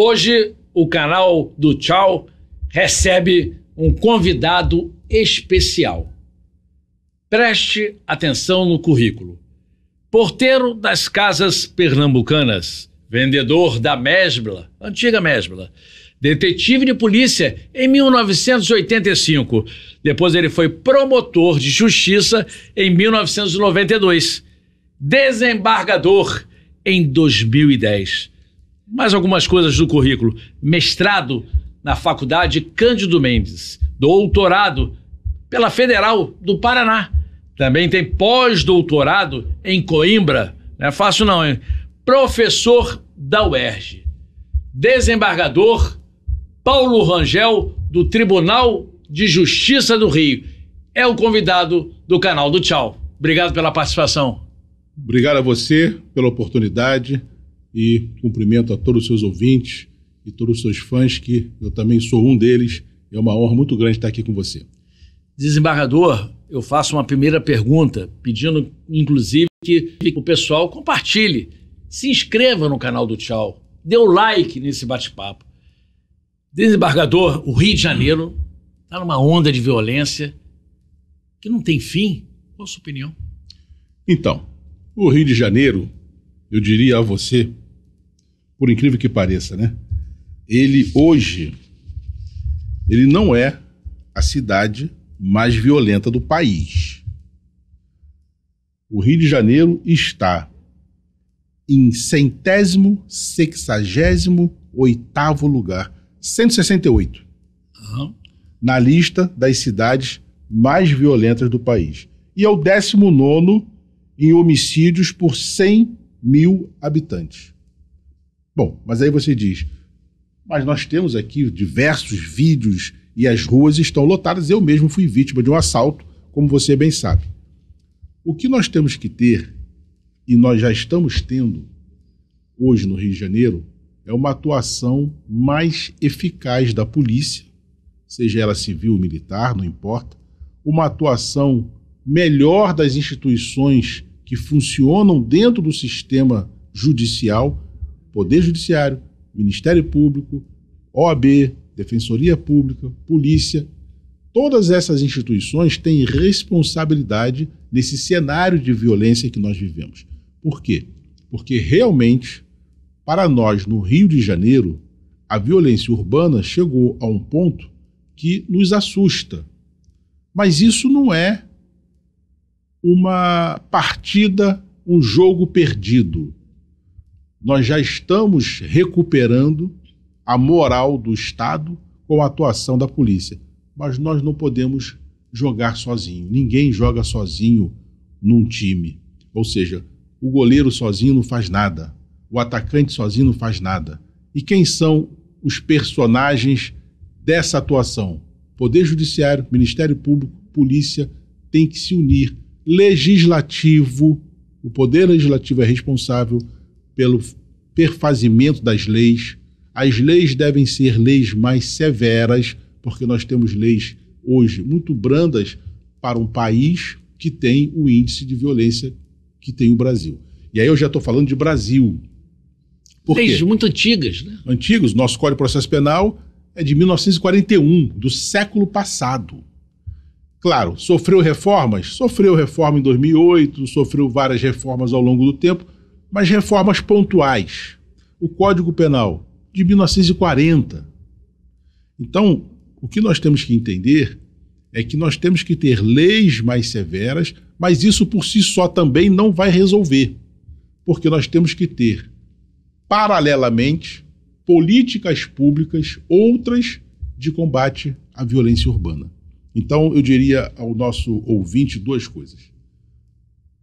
Hoje, o canal do Tchau recebe um convidado especial. Preste atenção no currículo. Porteiro das Casas Pernambucanas, vendedor da Mesbla, antiga Mesbla, detetive de polícia em 1985. Depois ele foi promotor de justiça em 1992. Desembargador em 2010. Mais algumas coisas do currículo. Mestrado na Faculdade Cândido Mendes. Doutorado pela Federal do Paraná. Também tem pós-doutorado em Coimbra. Não é fácil não, hein? Professor da UERJ. Desembargador Paulo Rangel, do Tribunal de Justiça do Rio. É o convidado do canal do Tchau. Obrigado pela participação. Obrigado a você pela oportunidade e cumprimento a todos os seus ouvintes e todos os seus fãs, que eu também sou um deles. É uma honra muito grande estar aqui com você. Desembargador, eu faço uma primeira pergunta, pedindo inclusive que o pessoal compartilhe, se inscreva no canal do Tchau, dê o like nesse bate-papo. Desembargador, o Rio de Janeiro está numa onda de violência que não tem fim. Qual a sua opinião? Então, o Rio de Janeiro, eu diria a você, por incrível que pareça, né? Ele não é a cidade mais violenta do país. O Rio de Janeiro está em 168º lugar, 168, na lista das cidades mais violentas do país. E é o 19º em homicídios por 100 mil habitantes. Bom, mas aí você diz, mas nós temos aqui diversos vídeos e as ruas estão lotadas. Eu mesmo fui vítima de um assalto, como você bem sabe. O que nós temos que ter, e nós já estamos tendo hoje no Rio de Janeiro, é uma atuação mais eficaz da polícia, seja ela civil ou militar, não importa, uma atuação melhor das instituições que funcionam dentro do sistema judicial, Poder Judiciário, Ministério Público, OAB, Defensoria Pública, Polícia. Todas essas instituições têm responsabilidade nesse cenário de violência que nós vivemos. Por quê? Porque realmente, para nós, no Rio de Janeiro, a violência urbana chegou a um ponto que nos assusta. Mas isso não é uma partida, um jogo perdido. Nós já estamos recuperando a moral do Estado com a atuação da polícia. Mas nós não podemos jogar sozinho. Ninguém joga sozinho num time. Ou seja, o goleiro sozinho não faz nada. O atacante sozinho não faz nada. E quem são os personagens dessa atuação? Poder Judiciário, Ministério Público, Polícia tem que se unir. Legislativo, o Poder Legislativo é responsável pelo perfazimento das leis. As leis devem ser leis mais severas, porque nós temos leis hoje muito brandas para um país que tem o índice de violência que tem o Brasil. E aí eu já estou falando de Brasil. Por quê? Leis muito antigas, né? Antigos, nosso Código de Processo Penal é de 1941, do século passado. Claro, sofreu reformas? Sofreu reforma em 2008, sofreu várias reformas ao longo do tempo, mas reformas pontuais. O Código Penal, de 1940. Então, o que nós temos que entender é que nós temos que ter leis mais severas, mas isso por si só também não vai resolver, porque nós temos que ter, paralelamente, políticas públicas, outras de combate à violência urbana. Então, eu diria ao nosso ouvinte duas coisas.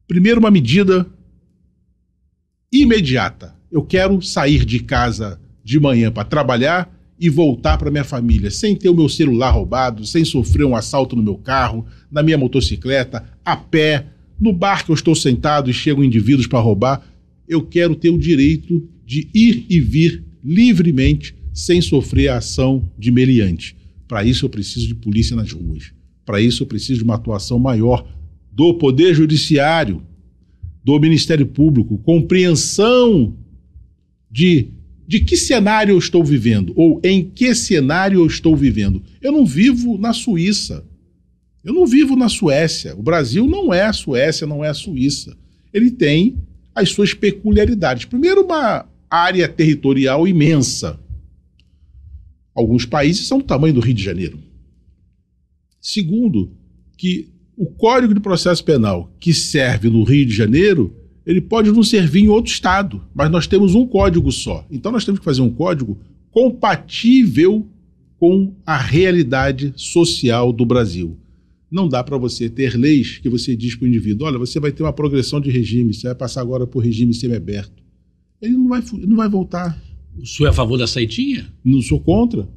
Primeiro, uma medida imediata. Eu quero sair de casa de manhã para trabalhar e voltar para minha família, sem ter o meu celular roubado, sem sofrer um assalto no meu carro, na minha motocicleta, a pé, no bar que eu estou sentado e chegam indivíduos para roubar. Eu quero ter o direito de ir e vir livremente, sem sofrer a ação de meliante. Para isso eu preciso de polícia nas ruas. Para isso eu preciso de uma atuação maior do Poder Judiciário, do Ministério Público, compreensão de De que cenário eu estou vivendo? Ou em que cenário eu estou vivendo? Eu não vivo na Suíça. Eu não vivo na Suécia. O Brasil não é a Suécia, não é a Suíça. Ele tem as suas peculiaridades. Primeiro, uma área territorial imensa. Alguns países são do tamanho do Rio de Janeiro. Segundo, que o Código de Processo Penal que serve no Rio de Janeiro, ele pode não servir em outro estado, mas nós temos um código só. Então nós temos que fazer um código compatível com a realidade social do Brasil. Não dá para você ter leis que você diz para o indivíduo, olha, você vai ter uma progressão de regime, você vai passar agora por regime semiaberto. Ele não vai voltar. O senhor é a favor da saidinha? Não sou contra.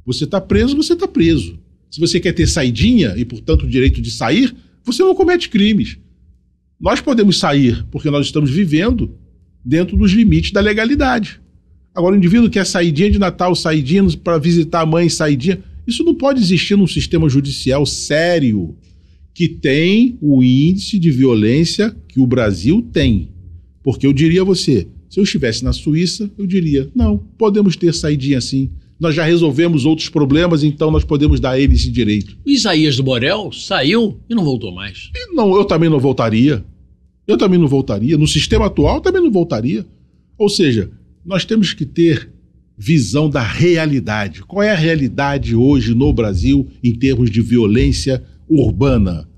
Você está preso, você está preso. Se você quer ter saidinha e, portanto, o direito de sair, você não comete crimes. Nós podemos sair porque nós estamos vivendo dentro dos limites da legalidade. Agora, o indivíduo quer saidinha de Natal, saidinha para visitar a mãe, saidinha. Isso não pode existir num sistema judicial sério que tem o índice de violência que o Brasil tem. Porque eu diria a você, se eu estivesse na Suíça, eu diria, não, podemos ter saidinha sim. Nós já resolvemos outros problemas, então nós podemos dar a ele esse direito. O Isaías do Borel saiu e não voltou mais. E não, eu também não voltaria. Eu também não voltaria. No sistema atual, eu também não voltaria. Ou seja, nós temos que ter visão da realidade. Qual é a realidade hoje no Brasil em termos de violência urbana?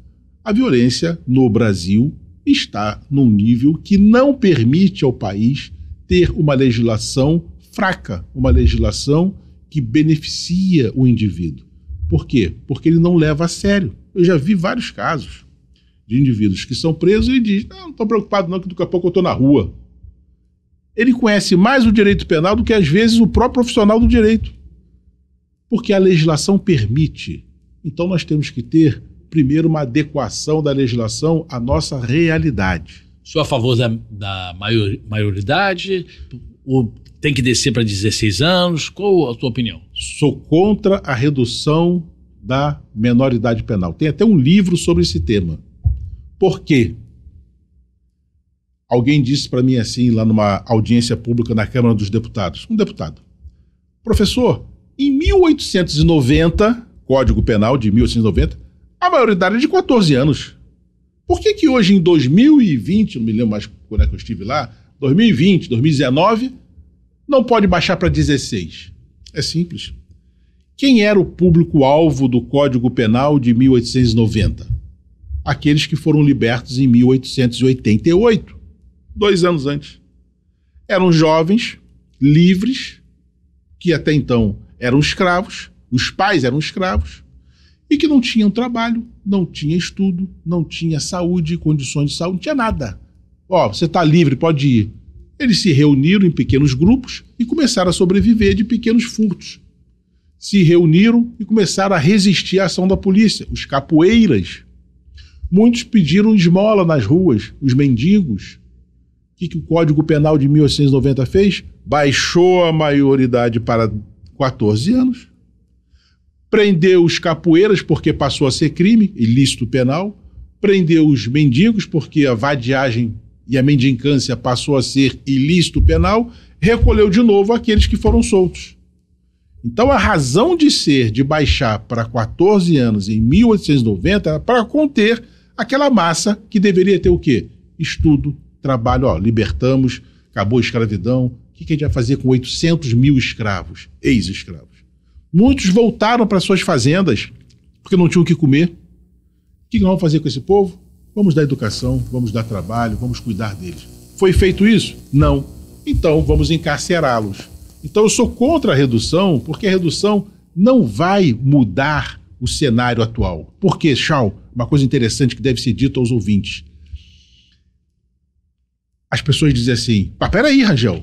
A violência no Brasil está num nível que não permite ao país ter uma legislação fraca, uma legislação que beneficia o indivíduo. Por quê? Porque ele não leva a sério. Eu já vi vários casos de indivíduos que são presos e dizem, não estou preocupado não, que daqui a pouco eu estou na rua. Ele conhece mais o direito penal do que, às vezes, o próprio profissional do direito. Porque a legislação permite. Então nós temos que ter, primeiro, uma adequação da legislação à nossa realidade. Sou a favor da maioridade? Ou tem que descer para 16 anos? Qual a tua opinião? Sou contra a redução da menoridade penal. Tem até um livro sobre esse tema. Por quê? Alguém disse para mim assim, lá numa audiência pública na Câmara dos Deputados, um deputado, professor, em 1890, Código Penal de 1890, a maioridade é de 14 anos. Por que hoje em 2020, não me lembro mais quando é que eu estive lá, 2020, 2019, não pode baixar para 16? É simples. Quem era o público-alvo do Código Penal de 1890? Aqueles que foram libertos em 1888, 2 anos antes. Eram jovens, livres, que até então eram escravos, os pais eram escravos, e que não tinham trabalho, não tinha estudo, não tinha saúde, condições de saúde, não tinha nada. Ó, você está livre, pode ir. Eles se reuniram em pequenos grupos e começaram a sobreviver de pequenos furtos. Se reuniram e começaram a resistir à ação da polícia, os capoeiras. Muitos pediram esmola nas ruas, os mendigos. O que o Código Penal de 1890 fez? Baixou a maioridade para 14 anos, prendeu os capoeiras porque passou a ser crime, ilícito penal, prendeu os mendigos porque a vadiagem e a mendicância passou a ser ilícito penal, recolheu de novo aqueles que foram soltos. Então a razão de ser de baixar para 14 anos em 1890 era para conter aquela massa que deveria ter o quê? Estudo, trabalho, ó, libertamos, acabou a escravidão. O que a gente vai fazer com 800 mil escravos, ex-escravos? Muitos voltaram para suas fazendas porque não tinham o que comer. O que nós vamos fazer com esse povo? Vamos dar educação, vamos dar trabalho, vamos cuidar deles. Foi feito isso? Não. Então vamos encarcerá-los. Então eu sou contra a redução, porque a redução não vai mudar o cenário atual. Por quê, Chau? Uma coisa interessante que deve ser dita aos ouvintes. As pessoas dizem assim, peraí, Rangel,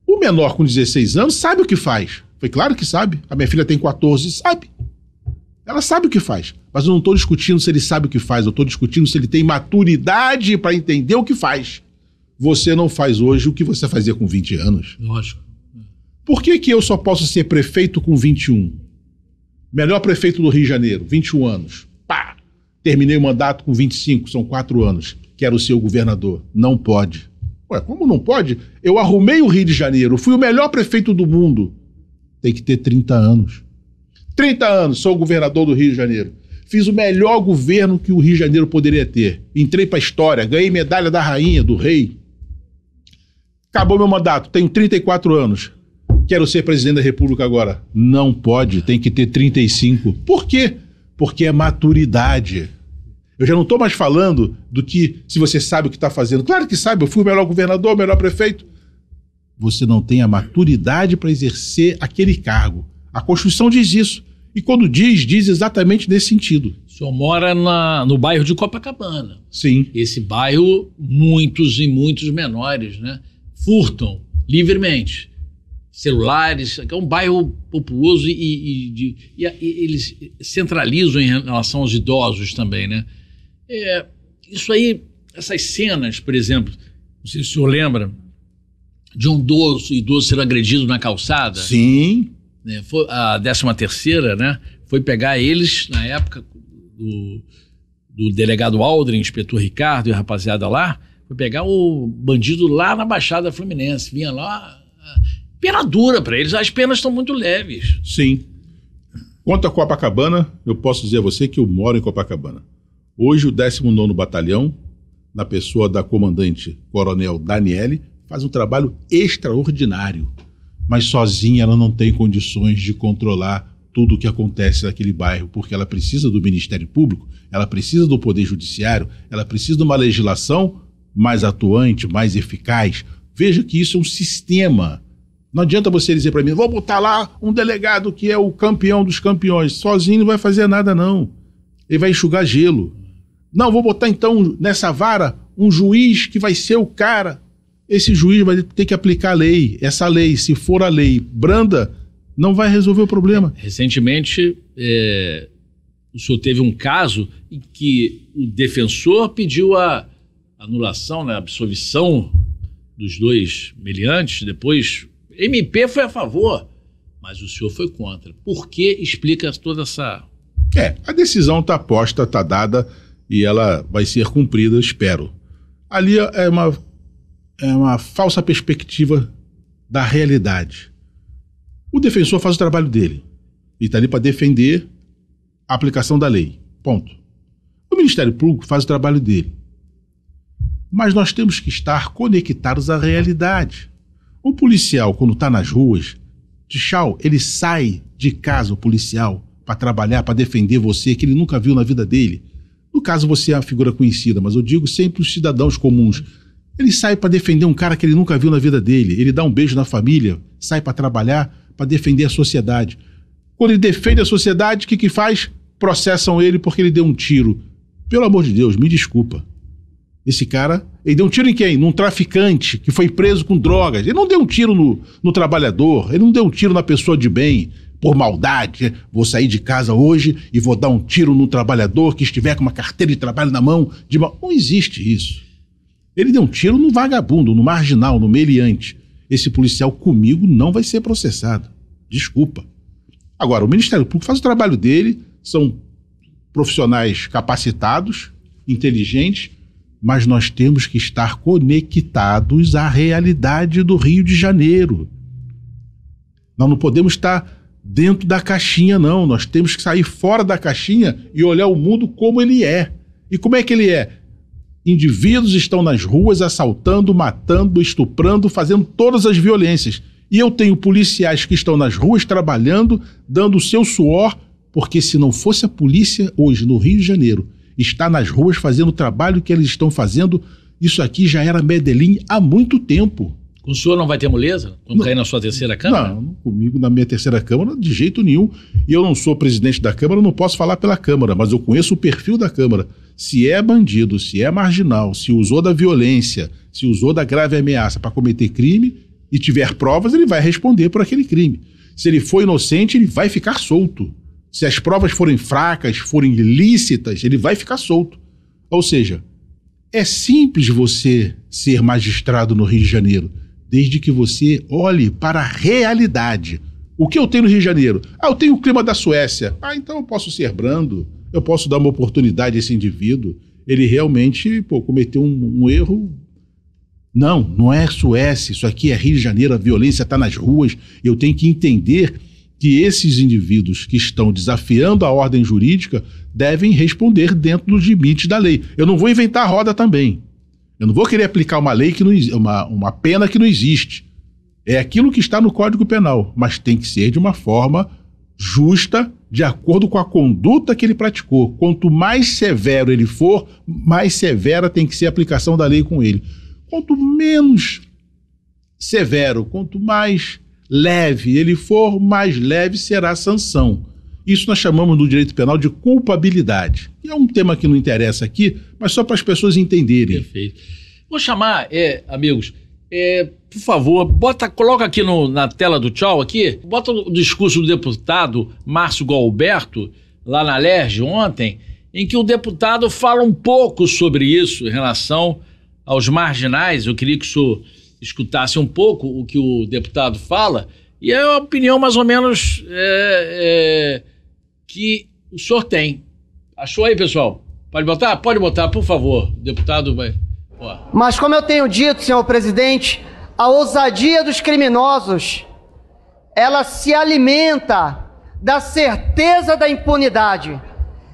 o menor com 16 anos sabe o que faz. Foi claro que sabe. A minha filha tem 14, sabe. Ela sabe o que faz. Mas eu não estou discutindo se ele sabe o que faz, eu estou discutindo se ele tem maturidade para entender o que faz. Você não faz hoje o que você fazia com 20 anos. Lógico. Por que eu só posso ser prefeito com 21? Melhor prefeito do Rio de Janeiro, 21 anos. Pá! Terminei o mandato com 25, são 4 anos. Quero ser o governador. Não pode. Ué, como não pode? Eu arrumei o Rio de Janeiro, fui o melhor prefeito do mundo. Tem que ter 30 anos. 30 anos, sou o governador do Rio de Janeiro. Fiz o melhor governo que o Rio de Janeiro poderia ter. Entrei para a história, ganhei medalha da rainha, do rei. Acabou meu mandato, tenho 34 anos. Quero ser presidente da República agora. Não pode, tem que ter 35. Por quê? Porque é maturidade. Eu já não estou mais falando do que se você sabe o que está fazendo. Claro que sabe, eu fui o melhor governador, o melhor prefeito. Você não tem a maturidade para exercer aquele cargo. A Constituição diz isso. E quando diz exatamente nesse sentido. O senhor mora no bairro de Copacabana. Sim. Esse bairro, muitos e muitos menores, né, furtam livremente celulares. É um bairro populoso e eles centralizam em relação aos idosos também, né? Isso aí, essas cenas, por exemplo, não sei se o senhor lembra de um idoso ser agredido na calçada. Sim. Né, foi a 13ª, né, foi pegar eles na época do delegado Aldrin, inspetor Ricardo e a rapaziada lá, foi pegar o bandido lá na Baixada Fluminense, vinha lá, pena dura para eles, as penas estão muito leves. Sim. Quanto a Copacabana, eu posso dizer a você que eu moro em Copacabana. Hoje o 19º Batalhão, na pessoa da comandante Coronel Daniele, faz um trabalho extraordinário. Mas sozinha ela não tem condições de controlar tudo o que acontece naquele bairro, porque ela precisa do Ministério Público, ela precisa do Poder Judiciário, ela precisa de uma legislação mais atuante, mais eficaz. Veja que isso é um sistema. Não adianta você dizer para mim, vou botar lá um delegado que é o campeão dos campeões. Sozinho não vai fazer nada, não. Ele vai enxugar gelo. Não, vou botar então nessa vara um juiz que vai ser o cara. Esse juiz vai ter que aplicar a lei. Essa lei, se for a lei branda, não vai resolver o problema. Recentemente, o senhor teve um caso em que o defensor pediu a anulação, né, a absolvição dos 2 meliantes. Depois, MP foi a favor, mas o senhor foi contra. Por que? Explica toda essa... A decisão está posta, está dada e ela vai ser cumprida, espero. Ali é uma falsa perspectiva da realidade. O defensor faz o trabalho dele. Ele está ali para defender a aplicação da lei. Ponto. O Ministério Público faz o trabalho dele. Mas nós temos que estar conectados à realidade. O policial, quando está nas ruas, ele sai de casa, o policial, para trabalhar, para defender você, que ele nunca viu na vida dele. No caso, você é uma figura conhecida, mas eu digo sempre os cidadãos comuns. Ele sai para defender um cara que ele nunca viu na vida dele. Ele dá um beijo na família, sai para trabalhar, para defender a sociedade. Quando ele defende a sociedade, o que faz? Processam ele porque ele deu um tiro. Pelo amor de Deus, me desculpa. Esse cara, ele deu um tiro em quem? Num traficante que foi preso com drogas. Ele não deu um tiro no trabalhador, ele não deu um tiro na pessoa de bem, por maldade. Vou sair de casa hoje e vou dar um tiro no trabalhador que estiver com uma carteira de trabalho na mão. Não existe isso. Ele deu um tiro no vagabundo, no marginal, no meliante. Esse policial comigo não vai ser processado. Desculpa. Agora, o Ministério Público faz o trabalho dele, são profissionais capacitados, inteligentes, mas nós temos que estar conectados à realidade do Rio de Janeiro. Nós não podemos estar dentro da caixinha, não. Nós temos que sair fora da caixinha e olhar o mundo como ele é. E como é que ele é? Indivíduos estão nas ruas assaltando, matando, estuprando, fazendo todas as violências. E eu tenho policiais que estão nas ruas trabalhando, dando o seu suor, porque se não fosse a polícia hoje no Rio de Janeiro, está nas ruas fazendo o trabalho que eles estão fazendo, isso aqui já era Medellín há muito tempo. O senhor não vai ter moleza quando cair na sua 3ª Câmara? Não, comigo na minha 3ª Câmara de jeito nenhum. E eu não sou presidente da Câmara, não posso falar pela Câmara, mas eu conheço o perfil da Câmara. Se é bandido, se é marginal, se usou da violência, se usou da grave ameaça para cometer crime e tiver provas, ele vai responder por aquele crime. Se ele for inocente, ele vai ficar solto. Se as provas forem fracas, forem ilícitas, ele vai ficar solto. Ou seja, é simples você ser magistrado no Rio de Janeiro, desde que você olhe para a realidade. O que eu tenho no Rio de Janeiro? Eu tenho o clima da Suécia. Então eu posso ser brando, eu posso dar uma oportunidade a esse indivíduo. Ele realmente cometeu um erro Não é Suécia, isso aqui é Rio de Janeiro, a violência está nas ruas. Eu tenho que entender que esses indivíduos que estão desafiando a ordem jurídica devem responder dentro dos limites da lei. Eu não vou inventar a roda também. Eu não vou querer aplicar uma lei que não, uma pena que não existe. É aquilo que está no Código Penal, mas tem que ser de uma forma justa, de acordo com a conduta que ele praticou. Quanto mais severo ele for, mais severa tem que ser a aplicação da lei com ele. Quanto menos severo, quanto mais leve ele for, mais leve será a sanção. Isso nós chamamos no direito penal de culpabilidade. E é um tema que não interessa aqui, mas só para as pessoas entenderem. Perfeito. Vou chamar, amigos, por favor, coloca aqui na tela do Tchau, aqui, bota o discurso do deputado Márcio Galberto, lá na LERJ ontem, em que o deputado fala um pouco sobre isso em relação aos marginais. Eu queria que o senhor escutasse um pouco o que o deputado fala, e é a opinião mais ou menos que o senhor tem. Achou aí, pessoal? Pode botar? Pode botar, por favor. O deputado vai... Mas como eu tenho dito, senhor presidente, a ousadia dos criminosos, ela se alimenta da certeza da impunidade,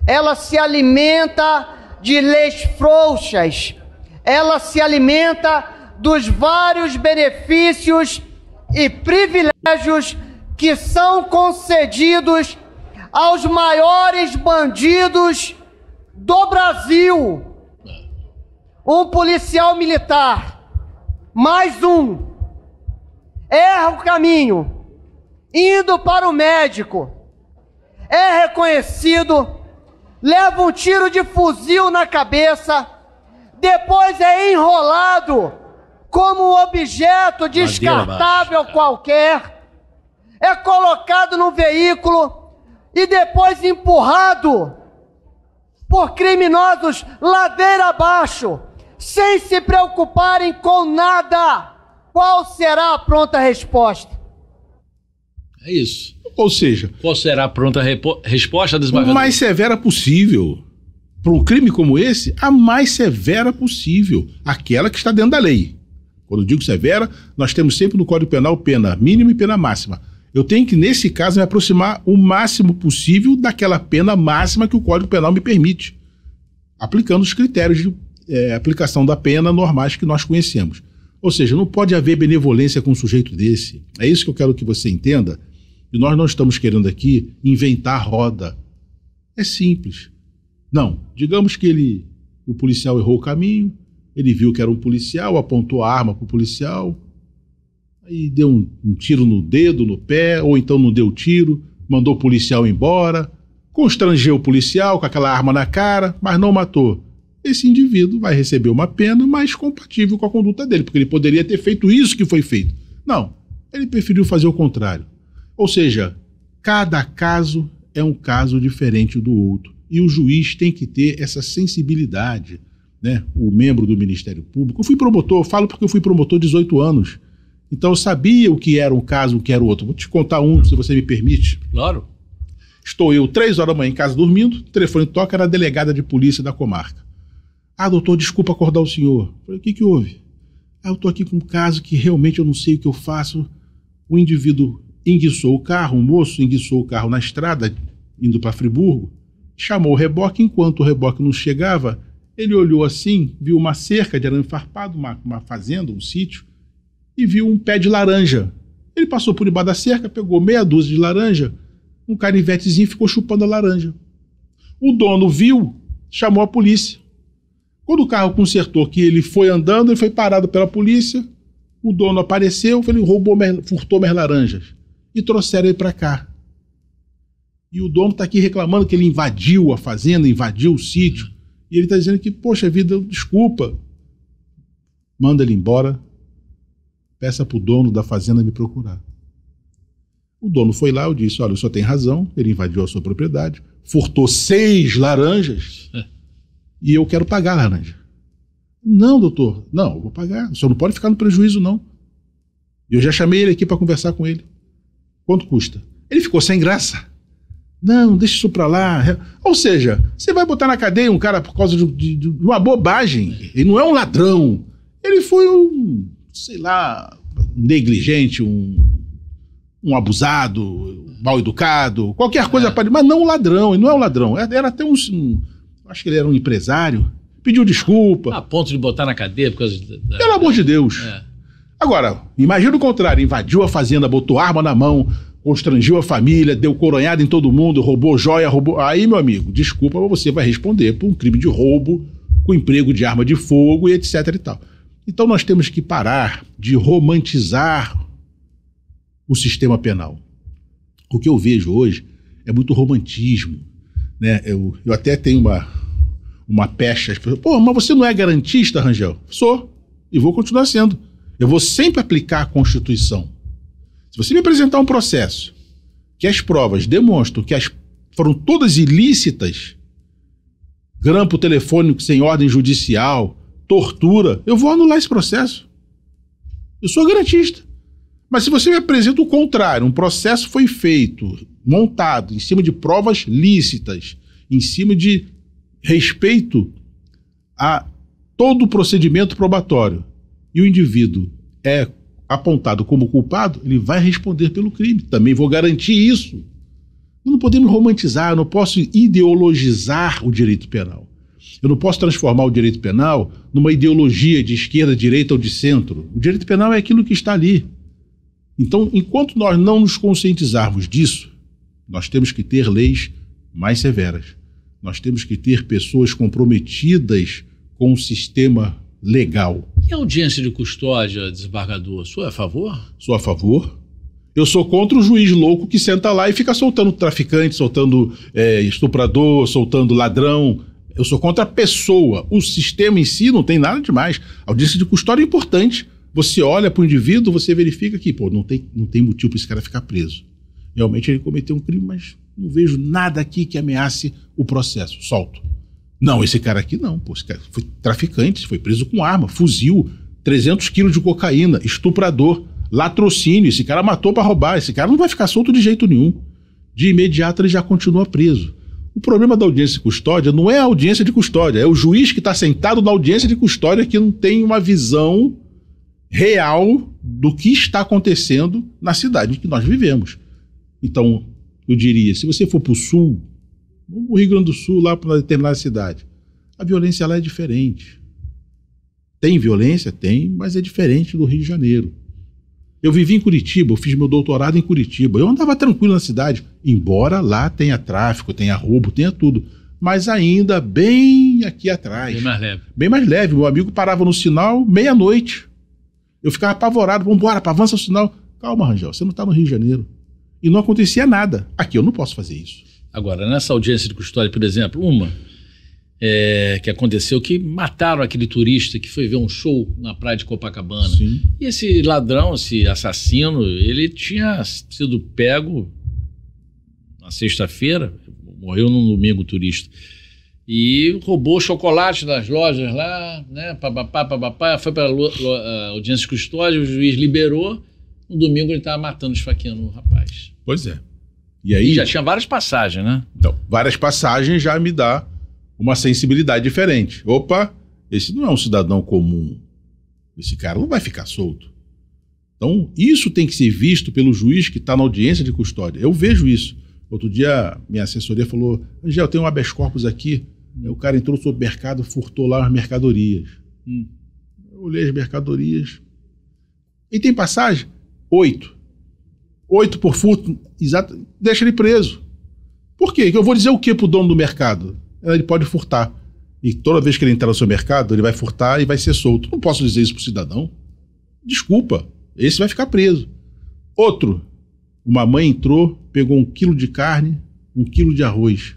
ela se alimenta de leis frouxas, ela se alimenta dos vários benefícios e privilégios que são concedidos aos maiores bandidos do Brasil. Um policial militar, mais um, erra o caminho, indo para o médico, é reconhecido, leva um tiro de fuzil na cabeça, depois é enrolado como um objeto descartável qualquer, é colocado no veículo e depois empurrado por criminosos ladeira abaixo, sem se preocuparem com nada. Qual será a pronta resposta? É isso. Ou seja... Qual será a pronta resposta, desembargador? A mais severa possível. Para um crime como esse, a mais severa possível. Aquela que está dentro da lei. Quando eu digo severa, nós temos sempre no Código Penal pena mínima e pena máxima. Eu tenho que, nesse caso, me aproximar o máximo possível daquela pena máxima que o Código Penal me permite, aplicando os critérios de aplicação da pena normais que nós conhecemos. Ou seja, não pode haver benevolência com um sujeito desse. É isso que eu quero que você entenda. E nós não estamos querendo aqui inventar roda. É simples. Não, digamos que o policial errou o caminho, ele viu que era um policial, apontou a arma para o policial, aí deu um tiro no dedo, no pé, ou então não deu tiro, mandou o policial embora, constrangeu o policial com aquela arma na cara, mas não matou. Esse indivíduo vai receber uma pena mais compatível com a conduta dele, porque ele poderia ter feito isso que foi feito. Não, ele preferiu fazer o contrário. Ou seja, cada caso é um caso diferente do outro. E o juiz tem que ter essa sensibilidade, né? O membro do Ministério Público. Eu fui promotor, eu falo porque eu fui promotor 18 anos. Então eu sabia o que era um caso, o que era o outro. Vou te contar um, se você me permite. Claro. Estou eu 3 horas da manhã em casa dormindo, o telefone toca, era a delegada de polícia da comarca. Ah, doutor, desculpa acordar o senhor. Eu falei, o que houve? Ah, eu estou aqui com um caso que realmente eu não sei o que eu faço. O indivíduo enguiçou o carro, um moço enguiçou o carro na estrada, indo para Friburgo, chamou o reboque, enquanto o reboque não chegava, ele olhou assim, viu uma cerca de arame farpado, uma fazenda, um sítio, e viu um pé de laranja. Ele passou por debaixo da cerca, pegou meia dúzia de laranja, um canivetezinho e ficou chupando a laranja. O dono viu, chamou a polícia. Quando o carro consertou que ele foi andando, ele foi parado pela polícia, o dono apareceu, ele furtou minhas laranjas e trouxeram ele para cá. E o dono está aqui reclamando que ele invadiu a fazenda, invadiu o sítio, e ele está dizendo que, poxa vida, desculpa. Manda ele embora, peça para o dono da fazenda me procurar. O dono foi lá, eu disse, olha, o senhor tem razão, ele invadiu a sua propriedade, furtou 6 laranjas e eu quero pagar a laranja. Não, doutor, não, eu vou pagar, o senhor não pode ficar no prejuízo, não. Eu já chamei ele aqui para conversar com ele. Quanto custa? Ele ficou sem graça. Não, deixa isso pra lá. Ou seja, você vai botar na cadeia um cara por causa de uma bobagem. Ele não é um ladrão. Ele foi um, sei lá, negligente, um abusado, mal educado, qualquer coisa, mas não um ladrão, ele não é um ladrão, era até acho que ele era um empresário, pediu desculpa. A ponto de botar na cadeia por causa Pelo amor de Deus. Agora, imagina o contrário, invadiu a fazenda, botou arma na mão, constrangiu a família, deu coronhada em todo mundo, roubou joia, roubou... Aí, meu amigo, desculpa, mas você vai responder por um crime de roubo, com emprego de arma de fogo e etc e tal. Então nós temos que parar de romantizar o sistema penal. O que eu vejo hoje é muito romantismo, né? Eu até tenho uma pecha, as pessoas, pô, mas você não é garantista, Rangel? Sou, e vou continuar sendo. Eu vou sempre aplicar a Constituição. Se você me apresentar um processo que as provas demonstram que foram todas ilícitas, grampo telefônico sem ordem judicial, tortura, eu vou anular esse processo. Eu sou garantista. Mas se você me apresenta o contrário, um processo foi feito, montado em cima de provas lícitas, em cima de respeito a todo o procedimento probatório, e o indivíduo é apontado como culpado, ele vai responder pelo crime. Também vou garantir isso. Não podemos romantizar, eu não posso ideologizar o direito penal. Eu não posso transformar o direito penal numa ideologia de esquerda, direita ou de centro. O direito penal é aquilo que está ali. Então, enquanto nós não nos conscientizarmos disso, nós temos que ter leis mais severas. Nós temos que ter pessoas comprometidas com o sistema legal. E a audiência de custódia, desembargador, o senhor é a favor? Sou a favor. Eu sou contra o juiz louco que senta lá e fica soltando traficante, soltando estuprador, soltando ladrão. Eu sou contra a pessoa. O sistema em si não tem nada demais. A audiência de custódia é importante. Você olha para o indivíduo, você verifica que não tem motivo para esse cara ficar preso. Realmente ele cometeu um crime, mas não vejo nada aqui que ameace o processo. Solto. Não, esse cara aqui não. Pô, esse cara foi traficante, foi preso com arma, fuzil, 300 quilos de cocaína, estuprador, latrocínio. Esse cara matou para roubar. Esse cara não vai ficar solto de jeito nenhum. De imediato ele já continua preso. O problema da audiência de custódia não é a audiência de custódia, é o juiz que está sentado na audiência de custódia que não tem uma visão real do que está acontecendo na cidade em que nós vivemos. Então, eu diria, se você for para o sul, o Rio Grande do Sul, lá para uma determinada cidade, a violência lá é diferente. Tem violência? Tem, mas é diferente do Rio de Janeiro. Eu vivi em Curitiba, eu fiz meu doutorado em Curitiba, eu andava tranquilo na cidade, embora lá tenha tráfico, tenha roubo, tenha tudo, mas ainda bem aqui atrás. Bem mais leve. Bem mais leve. Meu amigo parava no sinal meia-noite. Eu ficava apavorado, vamos embora, avança o sinal. Calma, Rangel, você não está no Rio de Janeiro. E não acontecia nada. Aqui eu não posso fazer isso. Agora, nessa audiência de custódia, por exemplo, que aconteceu que mataram aquele turista que foi ver um show na praia de Copacabana. Sim. E esse ladrão, esse assassino, ele tinha sido pego na sexta-feira, morreu num domingo turista, e roubou chocolate das lojas lá, né, papapá, foi para a audiência de custódia, o juiz liberou, no domingo ele estava matando, esfaqueando o rapaz. Pois é. E aí já tinha várias passagens, né? Então, várias passagens já me dá uma sensibilidade diferente. Opa, esse não é um cidadão comum. Esse cara não vai ficar solto. Então, isso tem que ser visto pelo juiz que está na audiência de custódia. Eu vejo isso. Outro dia, minha assessoria falou, Angel, tem um habeas corpus aqui. O cara entrou no supermercado, furtou lá as mercadorias. Eu olhei as mercadorias. E tem passagem? 8. 8 por furto, exato, deixa ele preso. Por quê? Eu vou dizer o que pro dono do mercado? Ele pode furtar. E toda vez que ele entrar no seu mercado, ele vai furtar e vai ser solto. Não posso dizer isso pro cidadão. Desculpa, esse vai ficar preso. Outro, uma mãe entrou, pegou 1 quilo de carne, 1 quilo de arroz,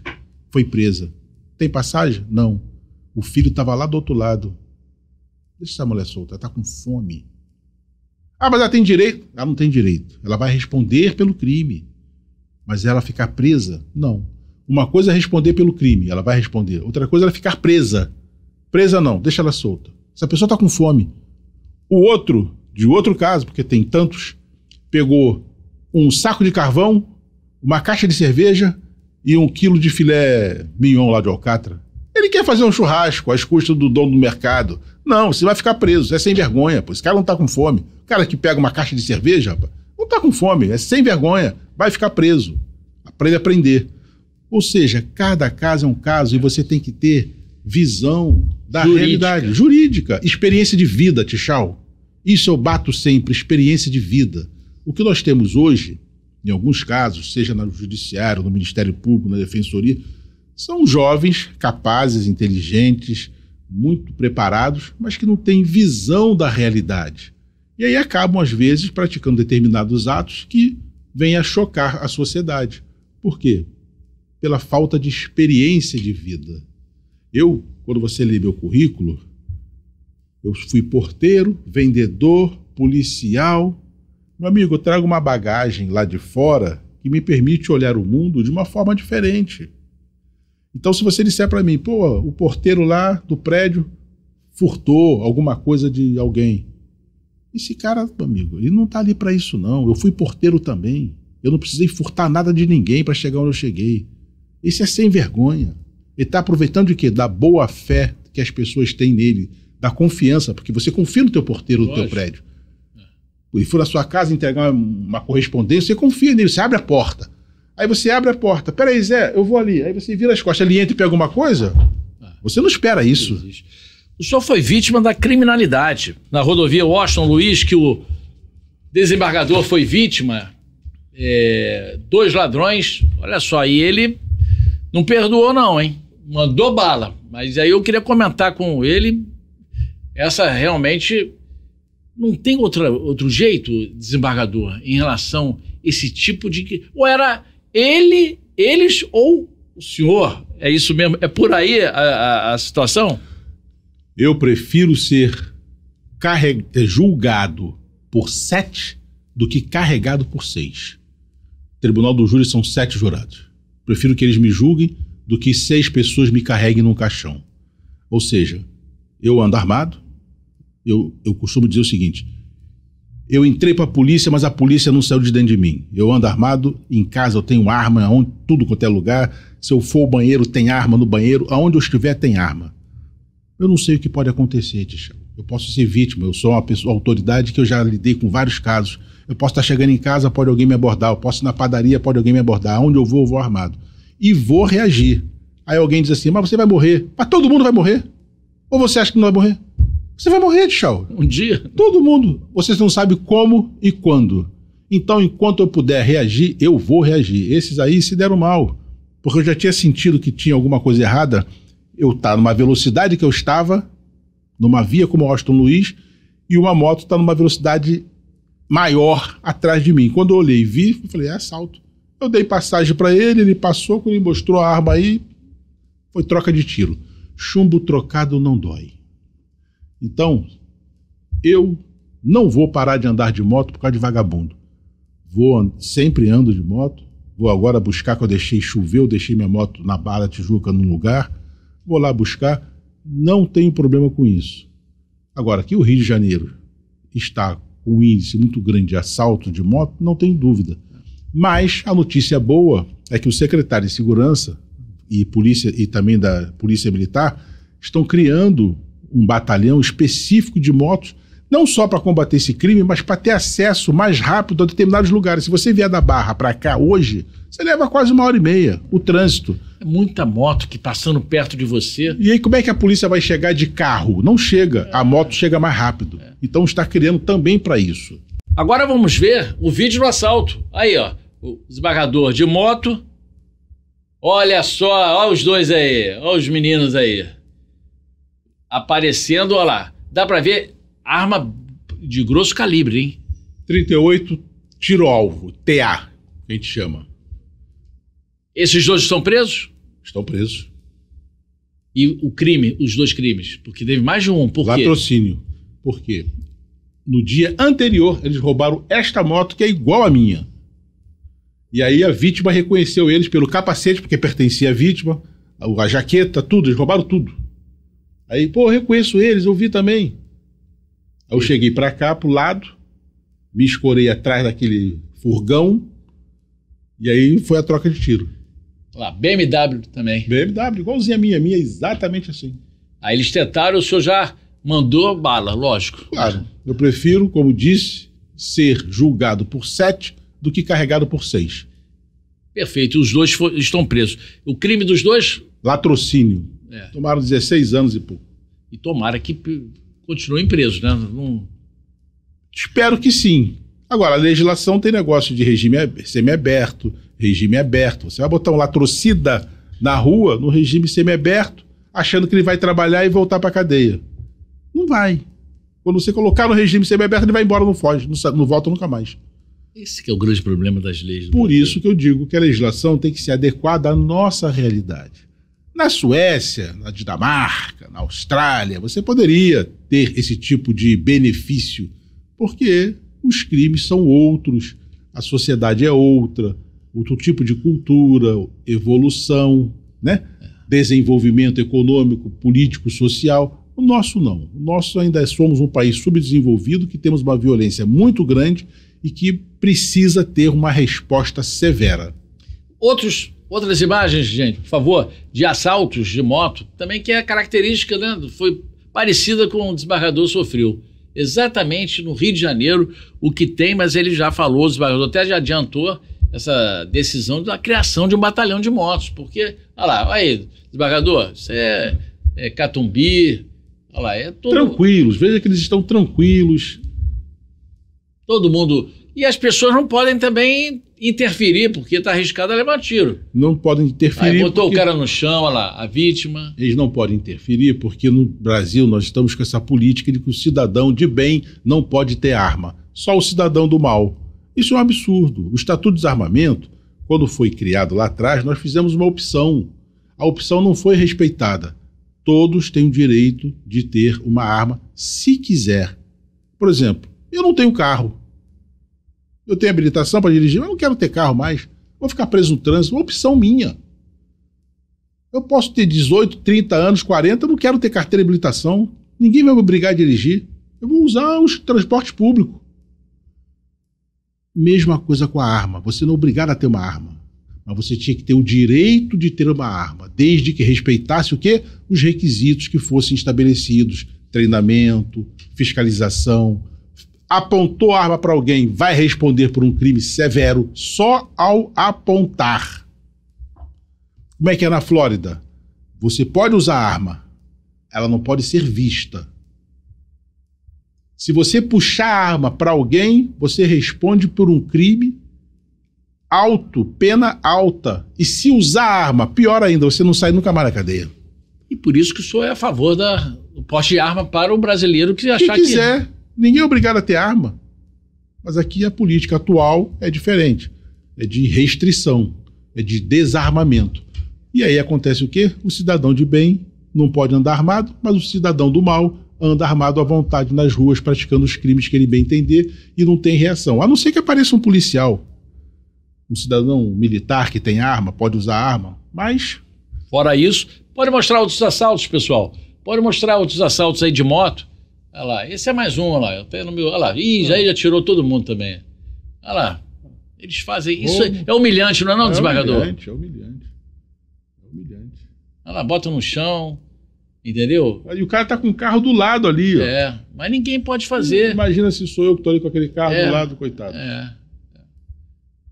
foi presa. Tem passagem? Não. O filho estava lá do outro lado. Deixa essa mulher solta, ela está com fome. Ah, mas ela tem direito? Ela não tem direito. Ela vai responder pelo crime. Mas ela ficar presa? Não. Uma coisa é responder pelo crime, ela vai responder. Outra coisa é ela ficar presa. Presa não, deixa ela solta. Essa pessoa está com fome. O outro, de outro caso, porque tem tantos, pegou um saco de carvão, uma caixa de cerveja e 1 quilo de filé mignon lá de alcatra. Ele quer fazer um churrasco às custas do dono do mercado. Não, você vai ficar preso, é sem vergonha, pô. Esse cara não tá com fome. O cara que pega uma caixa de cerveja, rapaz, não tá com fome, é sem vergonha, vai ficar preso. Para ele aprender. Ou seja, cada caso é um caso e você tem que ter visão da realidade. Jurídica. Experiência de vida, Tchau. Isso eu bato sempre, experiência de vida. O que nós temos hoje, em alguns casos, seja no judiciário, no Ministério Público, na Defensoria, são jovens capazes, inteligentes, muito preparados, mas que não têm visão da realidade. E aí acabam, às vezes, praticando determinados atos que vêm a chocar a sociedade. Por quê? Pela falta de experiência de vida. Eu, quando você lê meu currículo, eu fui porteiro, vendedor, policial. Meu amigo, eu trago uma bagagem lá de fora que me permite olhar o mundo de uma forma diferente. Então, se você disser para mim, pô, o porteiro lá do prédio furtou alguma coisa de alguém. Esse cara, meu amigo, ele não tá ali para isso não. Eu fui porteiro também. Eu não precisei furtar nada de ninguém para chegar onde eu cheguei. Esse é sem vergonha. Ele está aproveitando de quê? Da boa fé que as pessoas têm nele, da confiança, porque você confia no teu porteiro do teu prédio. E for na sua casa entregar uma correspondência, você confia nele, você abre a porta. Aí você abre a porta. Peraí, Zé, eu vou ali. Aí você vira as costas, ele entra e pega alguma coisa? Você não espera isso. O senhor foi vítima da criminalidade. Na rodovia Washington Luiz, que o desembargador foi vítima, 2 ladrões, olha só, e ele não perdoou não, hein? Mandou bala. Mas aí eu queria comentar com ele, essa realmente não tem outro jeito, desembargador, em relação a esse tipo de... Ou era eles ou o senhor? É isso mesmo? É por aí a situação? Eu prefiro ser julgado por 7 do que carregado por 6. Tribunal do Júri são 7 jurados. Prefiro que eles me julguem do que 6 pessoas me carreguem num caixão. Ou seja, eu ando armado. Eu costumo dizer o seguinte: eu entrei para a polícia, mas a polícia não saiu de dentro de mim. Eu ando armado, em casa eu tenho arma, tudo quanto é lugar. Se eu for ao banheiro, tem arma no banheiro. Aonde eu estiver, tem arma. Eu não sei o que pode acontecer, Tchau. Eu posso ser vítima, eu sou uma autoridade que eu já lidei com vários casos. Eu posso estar chegando em casa, pode alguém me abordar. Eu posso ir na padaria, pode alguém me abordar. Aonde eu vou armado. E vou reagir. Aí alguém diz assim, mas você vai morrer. Mas todo mundo vai morrer? Ou você acha que não vai morrer? Você vai morrer, Tchau. Um dia. Todo mundo. Você não sabe como e quando. Então, enquanto eu puder reagir, eu vou reagir. Esses aí se deram mal. Porque eu já tinha sentido que tinha alguma coisa errada. Eu estava numa velocidade que eu estava, numa via como Washington Luiz, e uma moto está numa velocidade maior atrás de mim. Quando eu olhei e vi, eu falei, é assalto. Eu dei passagem para ele passou, quando ele mostrou a arma aí, foi troca de tiro. Chumbo trocado não dói. Então, eu não vou parar de andar de moto por causa de vagabundo. Sempre ando de moto. Vou agora buscar, que eu deixei minha moto na Barra da Tijuca num lugar. Vou lá buscar. Não tenho problema com isso. Agora, que o Rio de Janeiro está com um índice muito grande de assalto de moto, não tenho dúvida. Mas a notícia boa é que o secretário de Segurança e também da Polícia Militar estão criando um batalhão específico de motos, não só para combater esse crime, mas para ter acesso mais rápido a determinados lugares. Se você vier da Barra para cá hoje, você leva quase 1h30 o trânsito. É muita moto que passando perto de você. E aí como é que a polícia vai chegar de carro? Não chega, a moto chega mais rápido. Então está criando também para isso. Agora vamos ver o vídeo do assalto. Aí, ó, o desembargador de moto. Olha só, olha os dois aí, olha os meninos aí. Aparecendo, olha lá. Dá para ver arma de grosso calibre, hein? 38 tiro-alvo, TA, que a gente chama. Esses dois estão presos? Estão presos. E o crime, os 2 crimes? Porque teve mais de um, por quê? Latrocínio. Por quê? No dia anterior, eles roubaram esta moto que é igual à minha. E aí a vítima reconheceu eles pelo capacete, porque pertencia à vítima, a jaqueta, tudo, eles roubaram tudo. Aí, pô, eu reconheço eles, eu vi também. Aí eu cheguei pra cá, pro lado, me escorei atrás daquele furgão, e aí foi a troca de tiro. Lá, BMW também. BMW, igualzinha a minha é exatamente assim. Aí eles tentaram, o senhor já mandou bala, lógico. Claro, eu prefiro, como disse, ser julgado por 7 do que carregado por 6. Perfeito, os dois estão presos. O crime dos dois... Latrocínio. Tomaram 16 anos e pouco. E tomara que continuem presos, né? Espero que sim. Agora, a legislação tem negócio de regime semiaberto, regime aberto. Você vai botar um latrocida na rua, no regime semiaberto, achando que ele vai trabalhar e voltar para a cadeia. Não vai. Quando você colocar no regime semiaberto, ele vai embora, não foge, não volta nunca mais. Esse que é o grande problema das leis. Por isso que eu digo que a legislação tem que ser adequada à nossa realidade. Na Suécia, na Dinamarca, na Austrália, você poderia ter esse tipo de benefício, porque os crimes são outros, a sociedade é outra, outro tipo de cultura, evolução, né? Desenvolvimento econômico, político, social. O nosso não. O nosso ainda somos um país subdesenvolvido, que temos uma violência muito grande e que precisa ter uma resposta severa. Outras imagens, gente, por favor, de assaltos de moto, também que é característica, né? Foi parecida com o desembargador sofreu. Exatamente no Rio de Janeiro, o que tem, mas ele já falou, o desembargador até já adiantou essa decisão da criação de um batalhão de motos, porque, olha lá, olha aí, desembargador, isso é Catumbi, olha lá, é todo... Tranquilos, veja que eles estão tranquilos. Todo mundo... E as pessoas não podem também interferir, porque está arriscado a levar tiro. Não podem interferir. Aí botou o cara no chão, olha lá, a vítima. Eles não podem interferir porque no Brasil nós estamos com essa política de que o cidadão de bem não pode ter arma. Só o cidadão do mal. Isso é um absurdo. O Estatuto de Desarmamento, quando foi criado lá atrás, nós fizemos uma opção. A opção não foi respeitada. Todos têm o direito de ter uma arma se quiser. Por exemplo, eu não tenho carro. Eu tenho habilitação para dirigir, mas não quero ter carro mais. Vou ficar preso no trânsito, uma opção minha. Eu posso ter 18, 30 anos, 40, eu não quero ter carteira de habilitação. Ninguém vai me obrigar a dirigir. Eu vou usar os transportes públicos. Mesma coisa com a arma. Você não é obrigado a ter uma arma. Mas você tinha que ter o direito de ter uma arma, desde que respeitasse o quê? Os requisitos que fossem estabelecidos. Treinamento, fiscalização. Apontou a arma para alguém, vai responder por um crime severo só ao apontar. Como é que é na Flórida? Você pode usar a arma, ela não pode ser vista. Se você puxar a arma para alguém, você responde por um crime alto, pena alta. E se usar a arma, pior ainda, você não sai nunca mais da cadeia. E por isso que o senhor é a favor do porte de arma para o brasileiro que achar que... Quem quiser. Ninguém é obrigado a ter arma. Mas aqui a política atual é diferente. É de restrição, é de desarmamento. E aí acontece o quê? O cidadão de bem não pode andar armado, mas o cidadão do mal anda armado à vontade nas ruas, praticando os crimes que ele bem entender e não tem reação. A não ser que apareça um policial, um cidadão militar que tem arma, pode usar arma, mas... Fora isso, pode mostrar outros assaltos, pessoal. Pode mostrar outros assaltos aí de moto. Olha lá, esse é mais um, olha lá. Eu tenho no meu, olha lá, já tirou todo mundo também. Olha lá, eles fazem isso. É humilhante, não é não, desembargador? É humilhante. Olha lá, bota no chão, entendeu? E o cara tá com o carro do lado ali, ó. Mas ninguém pode fazer. Imagina se sou eu que tô ali com aquele carro do lado, coitado.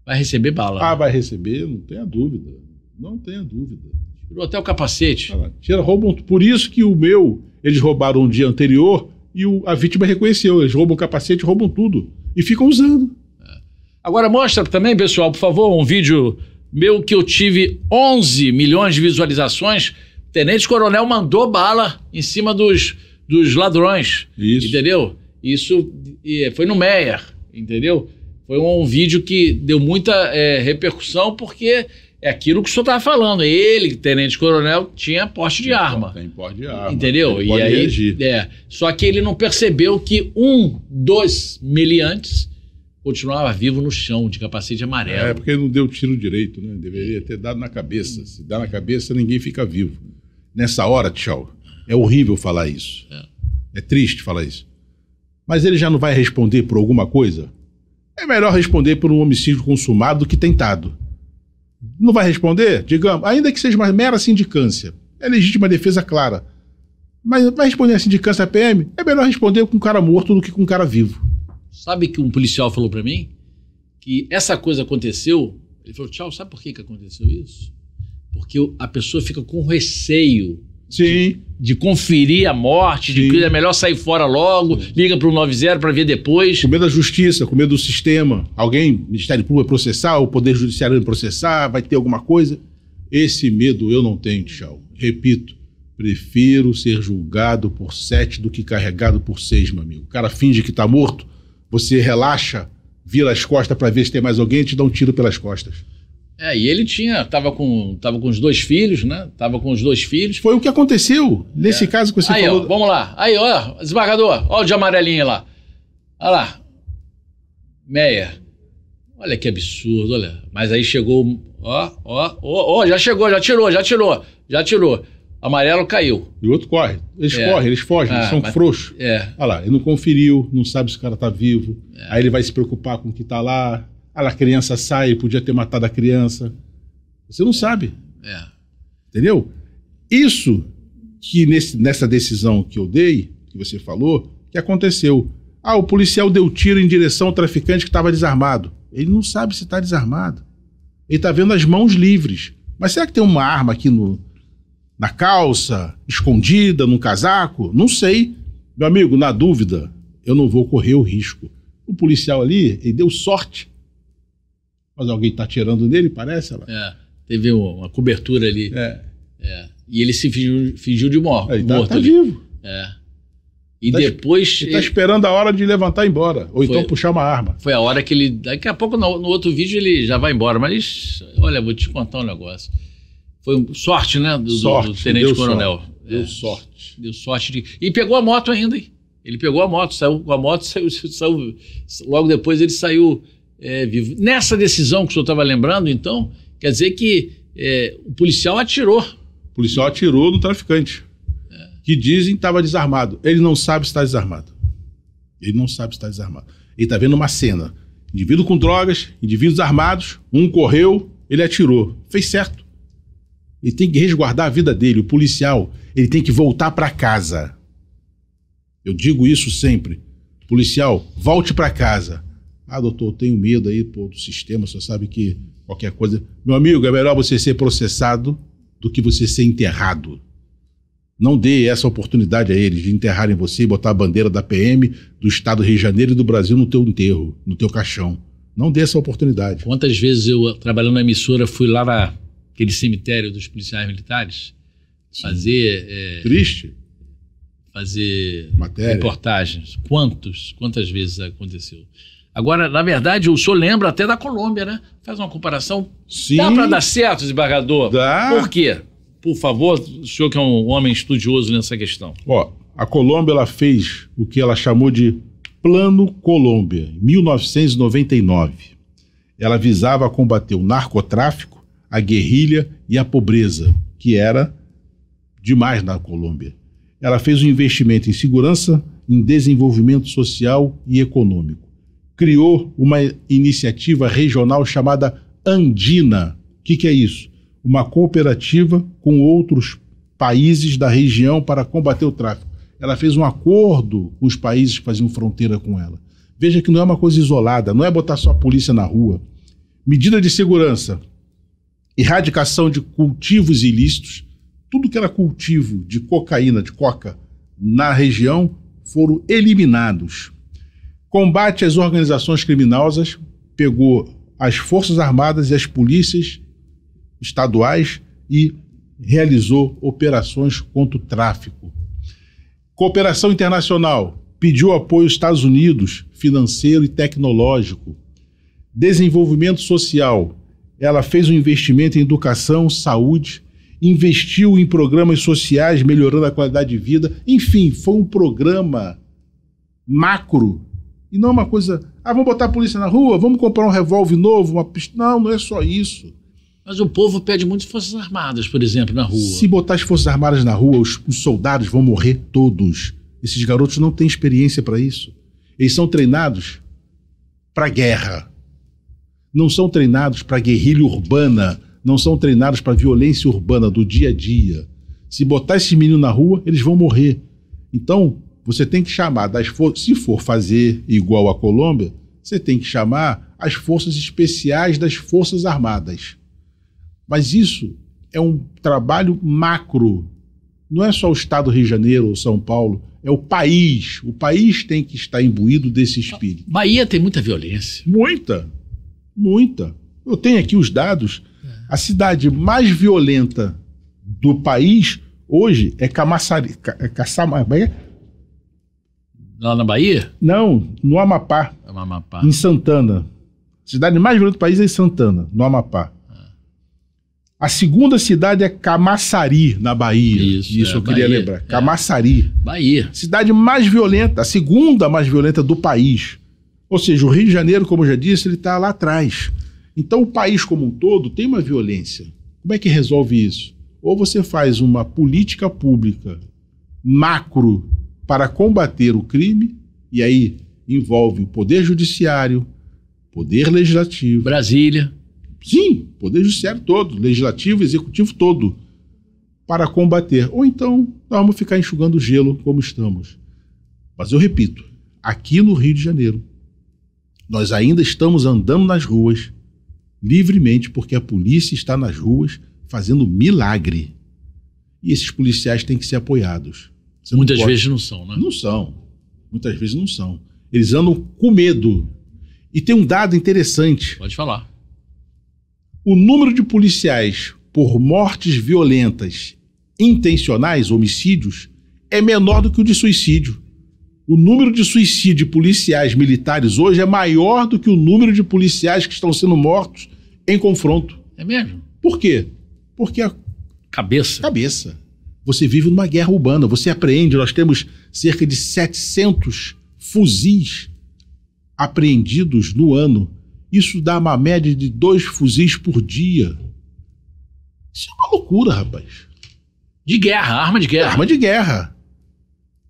Vai receber bala. Ah, vai receber, não tenha dúvida. Não tenha dúvida. Tirou até o capacete. Roubam. Por isso que eles roubaram um dia anterior e a vítima reconheceu. Eles roubam o capacete, roubam tudo. E ficam usando. Agora mostra também, pessoal, por favor, um vídeo meu que eu tive 11 milhões de visualizações. O Tenente Coronel mandou bala em cima dos ladrões. Isso. Entendeu? Isso foi no Meyer, entendeu? Foi um vídeo que deu muita repercussão porque... É aquilo que o senhor estava falando. Ele, Tenente Coronel, tinha porte de arma. Tem porte de arma. Entendeu? Ele pode reagir. Só que ele não percebeu que um dos meliantes continuava vivo no chão, de capacete amarelo. É porque ele não deu tiro direito, né? Deveria ter dado na cabeça. Se dá na cabeça, ninguém fica vivo. Nessa hora, tchau, é horrível falar isso. É triste falar isso. Mas ele já não vai responder por alguma coisa? É melhor responder por um homicídio consumado do que tentado. Não vai responder? Digamos, ainda que seja uma mera sindicância. É legítima defesa clara. Mas vai responder assim de câncer PM? É melhor responder com um cara morto do que com um cara vivo. Sabe que um policial falou para mim que essa coisa aconteceu? Ele falou, Tchau, sabe por que aconteceu isso? Porque a pessoa fica com receio de conferir a morte, de que é melhor sair fora logo, liga para o 90 para ver depois. Com medo da justiça, com medo do sistema. Alguém, Ministério Público vai processar, o Poder Judiciário vai processar, vai ter alguma coisa. Esse medo eu não tenho, Tchau. Repito, prefiro ser julgado por 7 do que carregado por 6, meu amigo. O cara finge que tá morto, você relaxa, vira as costas para ver se tem mais alguém e te dá um tiro pelas costas. E ele tava com os 2 filhos, né? Tava com os 2 filhos. Foi o que aconteceu nesse caso que você falou. Ó, vamos lá. Aí, ó, desembargador, ó o de amarelinho lá. Olha lá. Meia. Olha que absurdo, olha. Mas aí chegou, já chegou, já tirou. Amarelo caiu. E o outro corre. Eles correm, eles fogem, eles são frouxos. Olha lá, ele não conferiu, não sabe se o cara tá vivo. Aí ele vai se preocupar com o que tá lá. A criança sai, podia ter matado a criança. Você não sabe. Entendeu? Isso que nessa decisão que eu dei, que você falou, que aconteceu. O policial deu tiro em direção ao traficante que estava desarmado. Ele não sabe se está desarmado. Ele está vendo as mãos livres. Mas será que tem uma arma aqui na calça, escondida, num casaco? Não sei. Meu amigo, na dúvida, eu não vou correr o risco. O policial ali, ele deu sorte. Mas alguém está atirando nele, parece? Teve uma cobertura ali. E ele se fingiu de morto. Ele tá vivo. E depois... Ele está esperando a hora de levantar e ir embora. Ou então puxar uma arma. Foi a hora que ele... Daqui a pouco, no outro vídeo, ele já vai embora. Mas, olha, vou te contar um negócio. Foi sorte, né? Do tenente-coronel. Deu sorte. Deu sorte. E pegou a moto ainda, hein? Ele pegou a moto, saiu com a moto, saiu logo depois ele saiu... vivo. Nessa decisão que o senhor estava lembrando, então, quer dizer que o policial atirou. O policial atirou no traficante, que dizem que estava desarmado. Ele não sabe se está desarmado. Ele não sabe se está desarmado. Ele está vendo uma cena. Indivíduo com drogas, indivíduos armados, um correu, ele atirou. Fez certo. Ele tem que resguardar a vida dele. O policial, ele tem que voltar para casa. Eu digo isso sempre. Policial, volte para casa. Doutor, eu tenho medo aí do sistema, você sabe que qualquer coisa... Meu amigo, é melhor você ser processado do que você ser enterrado. Não dê essa oportunidade a eles de enterrarem você e botar a bandeira da PM, do Estado do Rio de Janeiro e do Brasil no teu enterro, no teu caixão. Não dê essa oportunidade. Quantas vezes eu, trabalhando na emissora, fui lá naquele cemitério dos policiais militares fazer... Triste. Fazer matéria. Reportagens. Quantas vezes aconteceu? Agora, na verdade, o senhor lembra até da Colômbia, né? Faz uma comparação. Sim. Dá para dar certo, desembargador? Dá. Por quê? Por favor, o senhor que é um homem estudioso nessa questão. A Colômbia ela fez o que ela chamou de Plano Colômbia, em 1999. Ela visava combater o narcotráfico, a guerrilha e a pobreza, que era demais na Colômbia. Ela fez um investimento em segurança, em desenvolvimento social e econômico. Criou uma iniciativa regional chamada Andina. O que é isso? Uma cooperativa com outros países da região para combater o tráfico. Ela fez um acordo com os países que faziam fronteira com ela. Veja que não é uma coisa isolada, não é botar só a polícia na rua. Medida de segurança, erradicação de cultivos ilícitos, tudo que era cultivo de cocaína, de coca, na região, foram eliminados. Combate às organizações criminosas, pegou as Forças Armadas e as polícias estaduais e realizou operações contra o tráfico. Cooperação internacional, pediu apoio aos Estados Unidos, financeiro e tecnológico. Desenvolvimento social, ela fez um investimento em educação, saúde, investiu em programas sociais, melhorando a qualidade de vida. Enfim, foi um programa macro. E não uma coisa, vamos botar a polícia na rua, vamos comprar um revólver novo, uma pistola. Não é só isso. Mas o povo pede muito Forças Armadas, por exemplo, na rua. Se botar as Forças Armadas na rua, os soldados vão morrer todos. Esses garotos não têm experiência para isso. Eles são treinados para guerra. Não são treinados para guerrilha urbana. Não são treinados para violência urbana do dia a dia. Se botar esses meninos na rua, eles vão morrer. Então, você tem que chamar das forças... Se for fazer igual a Colômbia, você tem que chamar as forças especiais das Forças Armadas. Mas isso é um trabalho macro. Não é só o estado do Rio de Janeiro ou São Paulo, é o país. O país tem que estar imbuído desse espírito. Bahia tem muita violência. Muita. Eu tenho aqui os dados. A cidade mais violenta do país hoje é Camaçari. Lá na Bahia? Não, no Amapá. Amapá. Em Santana. A cidade mais violenta do país é em Santana, no Amapá. A segunda cidade é Camaçari, na Bahia. Isso eu queria lembrar. Camaçari. Bahia. Cidade mais violenta, a segunda mais violenta do país. Ou seja, o Rio de Janeiro, como eu já disse, ele está lá atrás. Então o país como um todo tem uma violência. Como é que resolve isso? Ou você faz uma política pública macro para combater o crime, e aí envolve o poder judiciário, poder legislativo. Brasília. Sim, poder judiciário todo, legislativo, executivo todo, para combater. Ou então, nós vamos ficar enxugando gelo como estamos. Mas eu repito, aqui no Rio de Janeiro, nós ainda estamos andando nas ruas livremente porque a polícia está nas ruas fazendo milagre. E esses policiais têm que ser apoiados. Muitas vezes não são, né? Não são. Muitas vezes não são. Eles andam com medo. E tem um dado interessante. Pode falar. O número de policiais por mortes violentas intencionais, homicídios, é menor do que o de suicídio. O número de suicídio de policiais militares hoje é maior do que o número de policiais que estão sendo mortos em confronto. É mesmo? Por quê? Porque a cabeça. Você vive numa guerra urbana, você apreende, nós temos cerca de 700 fuzis apreendidos no ano. Isso dá uma média de 2 fuzis por dia. Isso é uma loucura, rapaz. De guerra, arma de guerra. Arma de guerra.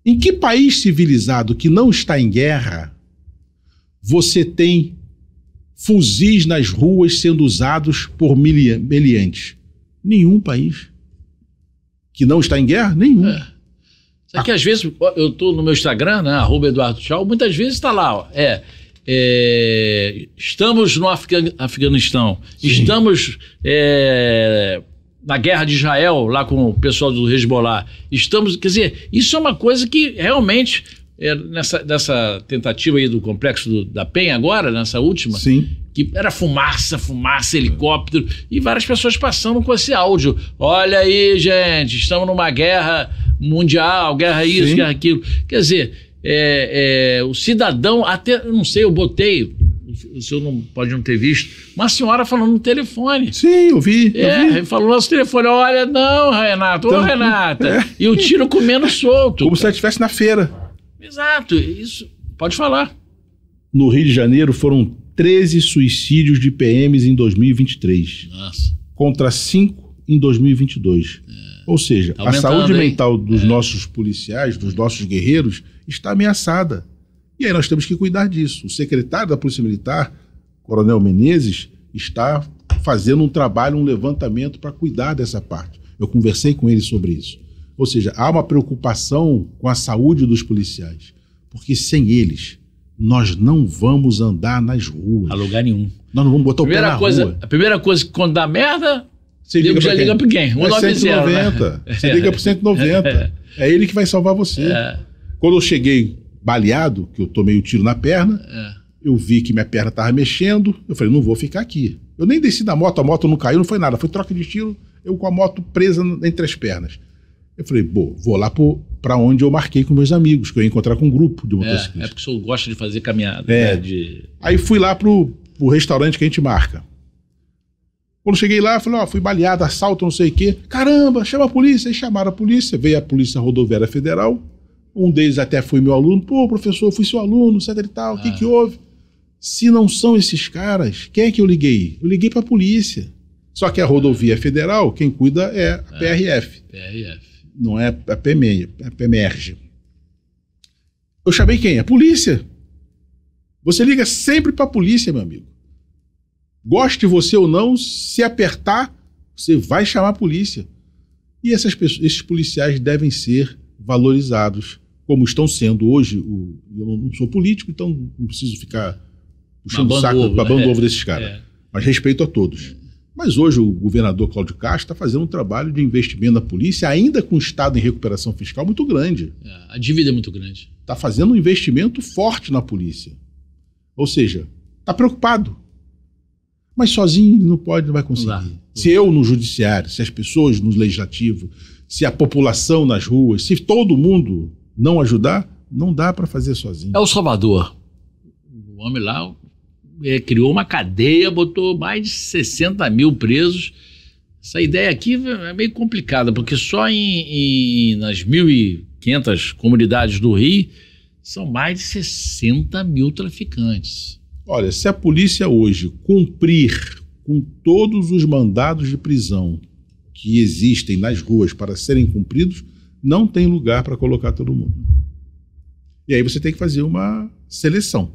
Em que país civilizado que não está em guerra, você tem fuzis nas ruas sendo usados por meliantes? Nenhum país. Que não está em guerra? Nenhum. Sabe que às vezes eu estou no meu Instagram, né, @EduardoTchau, muitas vezes está lá, ó, estamos no Afeganistão, sim, estamos na guerra de Israel, lá com o pessoal do Hezbollah, quer dizer, isso é uma coisa que realmente, nessa tentativa aí do complexo da Penha agora, nessa última, sim, que era fumaça, helicóptero, e várias pessoas passando com esse áudio. Olha aí, gente, estamos numa guerra mundial, guerra isso, sim, guerra aquilo. Quer dizer, o cidadão, até, não sei, eu botei, o senhor não pode não ter visto, uma senhora falando no telefone. Sim, eu vi. Ele falou no nosso telefone, olha, não, Renato, então, Renata, e o tiro comendo solto. Como se ela estivesse na feira. Exato, isso, pode falar. No Rio de Janeiro foram 13 suicídios de PMs em 2023. Nossa. Contra 5 em 2022. Ou seja, a saúde mental dos nossos policiais, dos nossos guerreiros, está ameaçada. E aí nós temos que cuidar disso. O secretário da Polícia Militar, Coronel Menezes, está fazendo um trabalho, um levantamento para cuidar dessa parte. Eu conversei com ele sobre isso. Ou seja, há uma preocupação com a saúde dos policiais, porque sem eles nós não vamos andar nas ruas. A lugar nenhum. Nós não vamos botar o pé na rua. A primeira coisa que quando dá merda, você liga para quem? 190. Né? Você liga para 190. É ele que vai salvar você. Quando eu cheguei baleado, que eu tomei o tiro na perna, eu vi que minha perna estava mexendo, eu falei, não vou ficar aqui. Eu nem desci da moto, a moto não caiu, não foi nada, foi troca de tiro, eu com a moto presa entre as pernas. Eu falei, vou lá para onde eu marquei com meus amigos, que eu ia encontrar com um grupo de motociclistas. É porque o senhor gosta de fazer caminhada. Aí fui lá pro restaurante que a gente marca. Quando cheguei lá, eu falei, fui baleado, assalto, não sei o quê. Caramba, chama a polícia. Aí chamaram a polícia, veio a Polícia Rodoviária Federal. Um deles até foi meu aluno. Pô, professor, eu fui seu aluno, etc e tal. O que houve? Se não são esses caras, quem é que eu liguei? Eu liguei para a polícia. Só que a Rodovia Federal, quem cuida é a PRF. Não é a PMERG. Eu chamei quem? A polícia. Você liga sempre para a polícia, meu amigo. Goste você ou não, se apertar, você vai chamar a polícia. E esses policiais devem ser valorizados, como estão sendo hoje. Eu não sou político, então não preciso ficar puxando o saco, babando o ovo desses caras. Mas respeito a todos. Mas hoje o governador Cláudio Castro está fazendo um trabalho de investimento na polícia, ainda com o Estado em recuperação fiscal muito grande. A dívida é muito grande. Está fazendo um investimento forte na polícia. Ou seja, está preocupado. Mas sozinho ele não vai conseguir. Se eu no judiciário, se as pessoas no legislativo, se a população nas ruas, se todo mundo não ajudar, não dá para fazer sozinho. El Salvador. O homem lá criou uma cadeia, botou mais de 60 mil presos. Essa ideia aqui é meio complicada, porque só nas 1.500 comunidades do Rio são mais de 60 mil traficantes. Olha, se a polícia hoje cumprir com todos os mandados de prisão que existem nas ruas para serem cumpridos, não tem lugar para colocar todo mundo. E aí você tem que fazer uma seleção.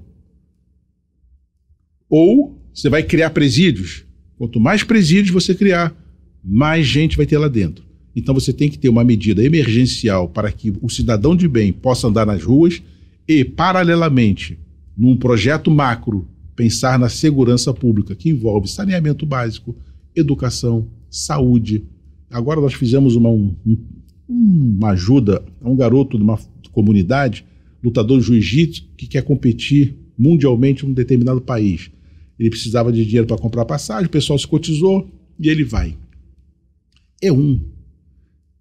Ou você vai criar presídios. Quanto mais presídios você criar, mais gente vai ter lá dentro. Então você tem que ter uma medida emergencial para que o cidadão de bem possa andar nas ruas e, paralelamente, num projeto macro, pensar na segurança pública, que envolve saneamento básico, educação, saúde. Agora nós fizemos uma ajuda a um garoto de uma comunidade, lutador de jiu-jitsu, que quer competir mundialmente em um determinado país. Ele precisava de dinheiro para comprar passagem, o pessoal se cotizou e ele vai.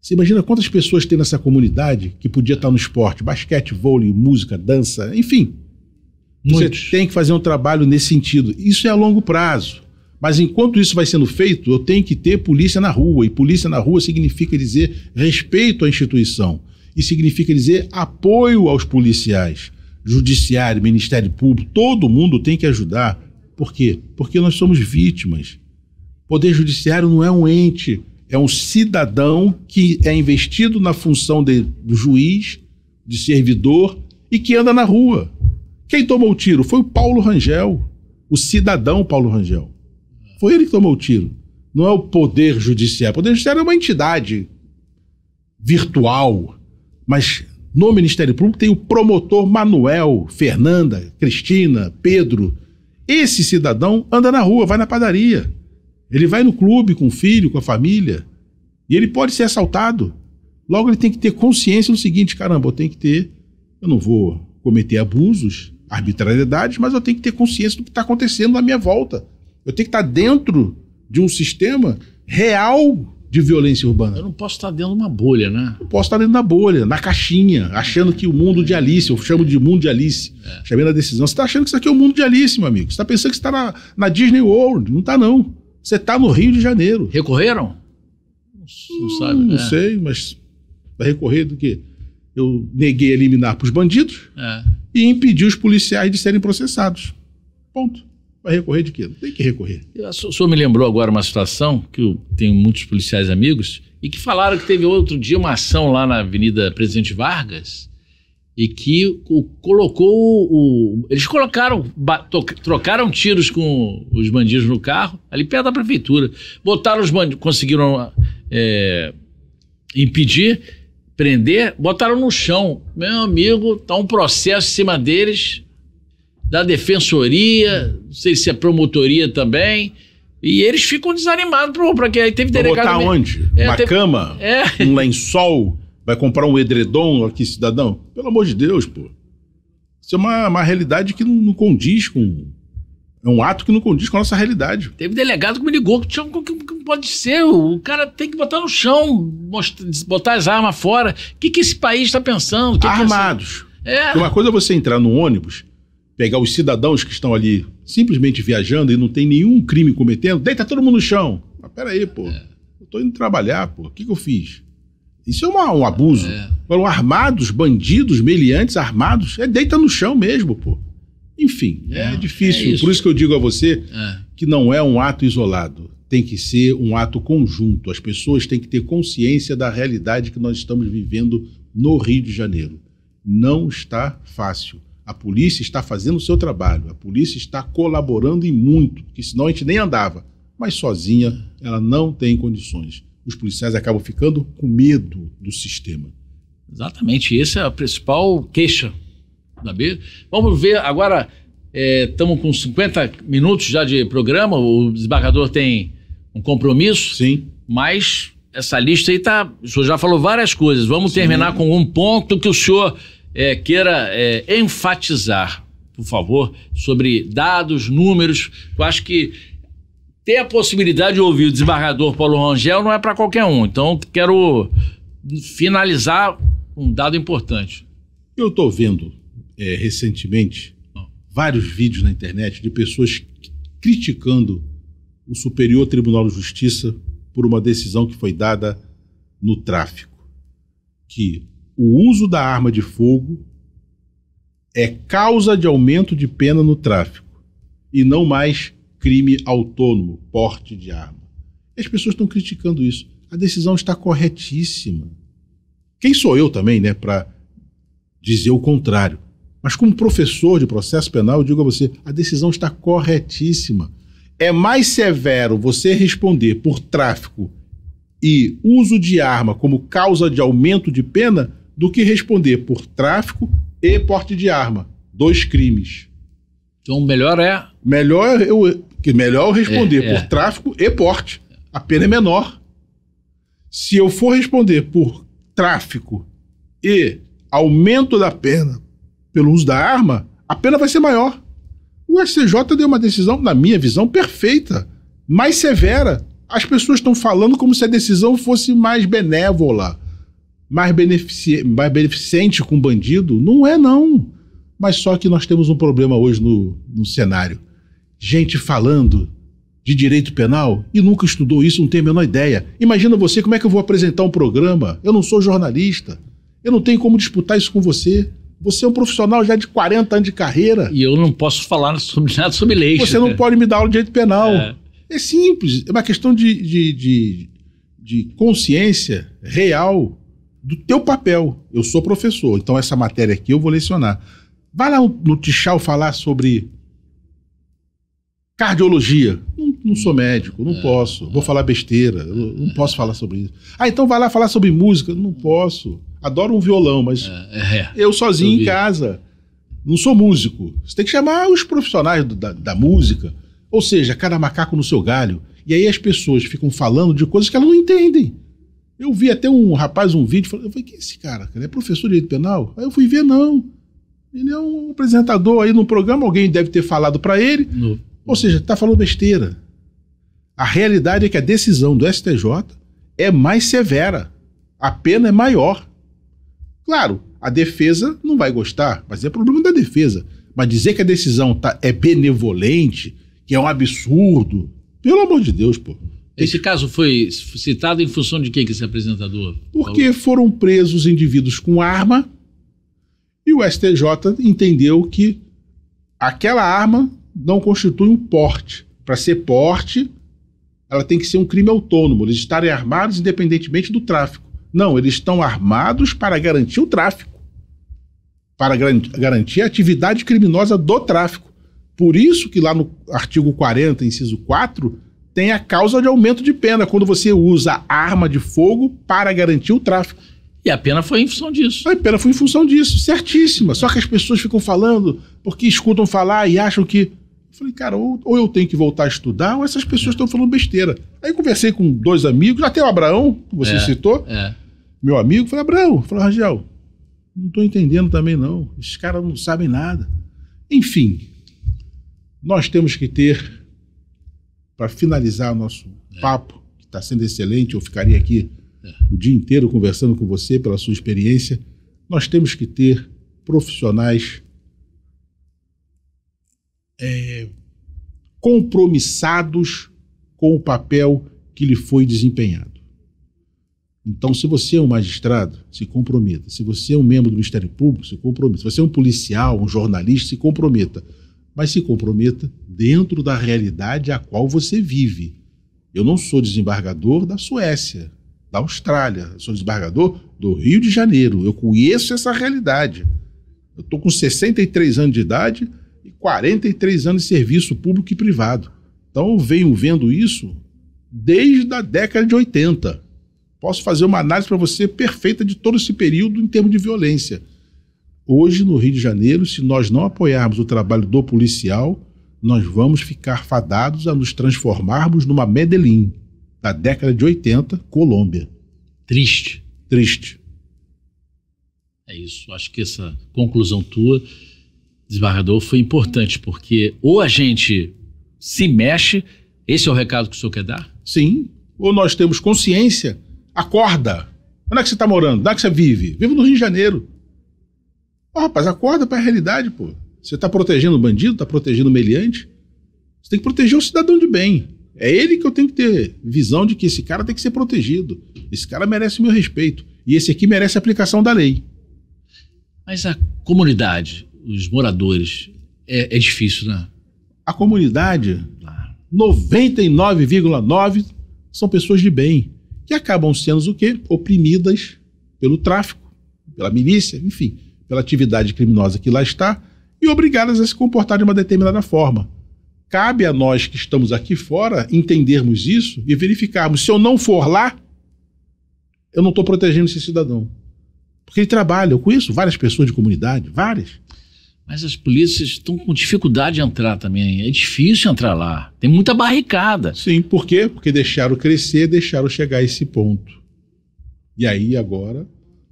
Você imagina quantas pessoas tem nessa comunidade que podia estar no esporte, basquete, vôlei, música, dança, enfim. Muitos. Você tem que fazer um trabalho nesse sentido. Isso é a longo prazo. Mas enquanto isso vai sendo feito, eu tenho que ter polícia na rua. E polícia na rua significa dizer respeito à instituição. E significa dizer apoio aos policiais. Judiciário, Ministério Público, todo mundo tem que ajudar. Por quê? Porque nós somos vítimas. Poder Judiciário não é um ente, é um cidadão que é investido na função do juiz, de servidor e que anda na rua. Quem tomou o tiro foi o Paulo Rangel, o cidadão Paulo Rangel. Foi ele que tomou o tiro. Não é o Poder Judiciário. O Poder Judiciário é uma entidade virtual, mas no Ministério Público tem o promotor Manuel, Fernanda, Cristina, Pedro. Esse cidadão anda na rua, vai na padaria. Ele vai no clube com o filho, com a família. E ele pode ser assaltado. Logo ele tem que ter consciência do seguinte, caramba, eu não vou cometer abusos, arbitrariedades, mas eu tenho que ter consciência do que está acontecendo na minha volta. Eu tenho que estar dentro de um sistema real de violência urbana. Eu não posso estar dentro de uma bolha, né? Eu posso estar dentro da bolha, na caixinha, achando que o mundo de Alice, eu chamo de mundo de Alice, chamei na decisão. Você está achando que isso aqui é o mundo de Alice, meu amigo. Você está pensando que você está na Disney World. Não está, não. Você está no Rio de Janeiro. Recorreram? Não sabe. Não sei, mas vai recorrer do quê? Eu neguei a liminar para os bandidos e impedi os policiais de serem processados. Ponto. Vai recorrer de quê? Não tem que recorrer. O senhor me lembrou agora uma situação que eu tenho muitos policiais amigos e que falaram que teve outro dia uma ação lá na Avenida Presidente Vargas e que eles trocaram tiros com os bandidos no carro, ali perto da prefeitura. Botaram os bandidos, conseguiram impedir, prender, botaram no chão. Meu amigo, tá um processo em cima deles, da defensoria, não sei se é promotoria também, e eles ficam desanimados, porque aí teve delegado... Botar onde? Uma cama? Um lençol? Vai comprar um edredom aqui, cidadão? Pelo amor de Deus, pô. Isso é uma realidade que não condiz com... É um ato que não condiz com a nossa realidade. Teve delegado que me ligou, que pode ser, o cara tem que botar no chão, botar as armas fora. O que esse país está pensando? Armados. Uma coisa é você entrar no ônibus, pegar os cidadãos que estão ali simplesmente viajando e não tem nenhum crime cometendo, deita todo mundo no chão. Mas peraí, pô, eu tô indo trabalhar, pô, o que eu fiz? Isso é um abuso. Foram armados, bandidos, meliantes armados, deita no chão mesmo, pô. Enfim, é difícil. Por isso que eu digo a você que não é um ato isolado. Tem que ser um ato conjunto. As pessoas têm que ter consciência da realidade que nós estamos vivendo no Rio de Janeiro. Não está fácil. A polícia está fazendo o seu trabalho. A polícia está colaborando e muito, porque senão a gente nem andava. Mas sozinha ela não tem condições. os policiais acabam ficando com medo do sistema. Exatamente, essa é a principal queixa da B. Vamos ver agora, estamos com 50 minutos já de programa, o desembargador tem um compromisso. Sim. Mas essa lista aí o senhor já falou várias coisas, vamos terminar com um ponto que o senhor queira enfatizar, por favor, sobre dados, números. Eu acho que ter a possibilidade de ouvir o desembargador Paulo Rangel não é para qualquer um, então quero finalizar um dado importante. Eu estou vendo recentemente vários vídeos na internet de pessoas criticando o Superior Tribunal de Justiça por uma decisão que foi dada no tráfico, que o uso da arma de fogo é causa de aumento de pena no tráfico e não mais crime autônomo, porte de arma. E as pessoas estão criticando isso. A decisão está corretíssima. Quem sou eu também, né, para dizer o contrário? Mas como professor de processo penal, eu digo a você, a decisão está corretíssima. É mais severo você responder por tráfico e uso de arma como causa de aumento de pena do que responder por tráfico e porte de arma. 2 crimes. Então melhor eu responder por tráfico e porte. A pena é menor. Se eu for responder por tráfico e aumento da pena pelo uso da arma, a pena vai ser maior. O STJ deu uma decisão, na minha visão, perfeita, mais severa. As pessoas estão falando como se a decisão fosse mais benévola, mais beneficente com o bandido. Não é, não. Mas só que nós temos um problema hoje no cenário. Gente falando de direito penal e nunca estudou isso, não tem a menor ideia. Imagina você, como é que eu vou apresentar um programa? Eu não sou jornalista. Eu não tenho como disputar isso com você. Você é um profissional já de 40 anos de carreira. E eu não posso falar nada sobre lei. Você não pode me dar aula de direito penal. É simples, é uma questão de consciência real do teu papel. Eu sou professor, então essa matéria aqui eu vou lecionar. Vai lá no Tichal falar sobre cardiologia. Não sou médico, não posso. Vou falar besteira, eu não posso falar sobre isso. Então vai lá falar sobre música. Não posso. Adoro um violão, mas eu sozinho em casa. Não sou músico. Você tem que chamar os profissionais da música. Ou seja, cada macaco no seu galho. E aí as pessoas ficam falando de coisas que elas não entendem. Eu vi até um vídeo, eu falei, quem é esse cara? Ele é professor de direito penal? Aí eu fui ver, não. Ele é um apresentador aí no programa, alguém deve ter falado para ele. Ou seja, está falando besteira. A realidade é que a decisão do STJ é mais severa. A pena é maior. Claro, a defesa não vai gostar, mas é problema da defesa. Mas dizer que a decisão é benevolente, que é um absurdo, pelo amor de Deus, pô. Esse caso foi citado em função de que esse apresentador? Porque foram presos indivíduos com arma e o STJ entendeu que aquela arma não constitui um porte. Para ser porte, ela tem que ser um crime autônomo, eles estarem armados independentemente do tráfico. Não, eles estão armados para garantir o tráfico, para garantir a atividade criminosa do tráfico. Por isso que lá no artigo 40, inciso 4, tem a causa de aumento de pena, quando você usa arma de fogo para garantir o tráfico. E a pena foi em função disso. A pena foi em função disso, certíssima. Só que as pessoas ficam falando, porque escutam falar e acham que... Eu falei, cara, ou eu tenho que voltar a estudar, ou essas pessoas estão falando besteira. Aí eu conversei com 2 amigos, até o Abraão, que você citou, meu amigo, falei, Abraão, Rangel, não estou entendendo também não, esses caras não sabem nada. Enfim, nós temos que ter, para finalizar o nosso papo, que está sendo excelente, eu ficaria aqui o dia inteiro conversando com você pela sua experiência, nós temos que ter profissionais compromissados com o papel que lhe foi desempenhado. Então, se você é um magistrado, se comprometa. Se você é um membro do Ministério Público, se comprometa. Se você é um policial, um jornalista, se comprometa. Mas se comprometa dentro da realidade a qual você vive. Eu não sou desembargador da Suécia, da Austrália. Eu sou desembargador do Rio de Janeiro. Eu conheço essa realidade. Eu estou com 63 anos de idade e 43 anos de serviço público e privado. Então eu venho vendo isso desde a década de 80. Posso fazer uma análise para você perfeita de todo esse período em termos de violência. Hoje, no Rio de Janeiro, se nós não apoiarmos o trabalho do policial, nós vamos ficar fadados a nos transformarmos numa Medellín, da década de 80, Colômbia. Triste. Triste. É isso. Acho que essa conclusão tua, desembargador, foi importante, porque ou a gente se mexe, esse é o recado que o senhor quer dar? Sim. Ou nós temos consciência, acorda. Onde é que você está morando? Onde é que você vive? Vivo no Rio de Janeiro. Rapaz, acorda para a realidade, pô. Você está protegendo o bandido, está protegendo o meliante? Você tem que proteger o cidadão de bem. É ele que eu tenho que ter visão de que esse cara tem que ser protegido. Esse cara merece o meu respeito. E esse aqui merece a aplicação da lei. Mas a comunidade, os moradores, é difícil, né? A comunidade, 99,9% são pessoas de bem, que acabam sendo o quê? Oprimidas pelo tráfico, pela milícia, enfim, pela atividade criminosa que lá está, e obrigadas a se comportar de uma determinada forma. Cabe a nós que estamos aqui fora entendermos isso e verificarmos, se eu não for lá, eu não estou protegendo esse cidadão. Porque ele trabalha, eu conheço várias pessoas de comunidade, várias. Mas as polícias estão com dificuldade de entrar também, é difícil entrar lá, tem muita barricada. Sim, por quê? Porque deixaram crescer, deixaram chegar a esse ponto. E aí agora,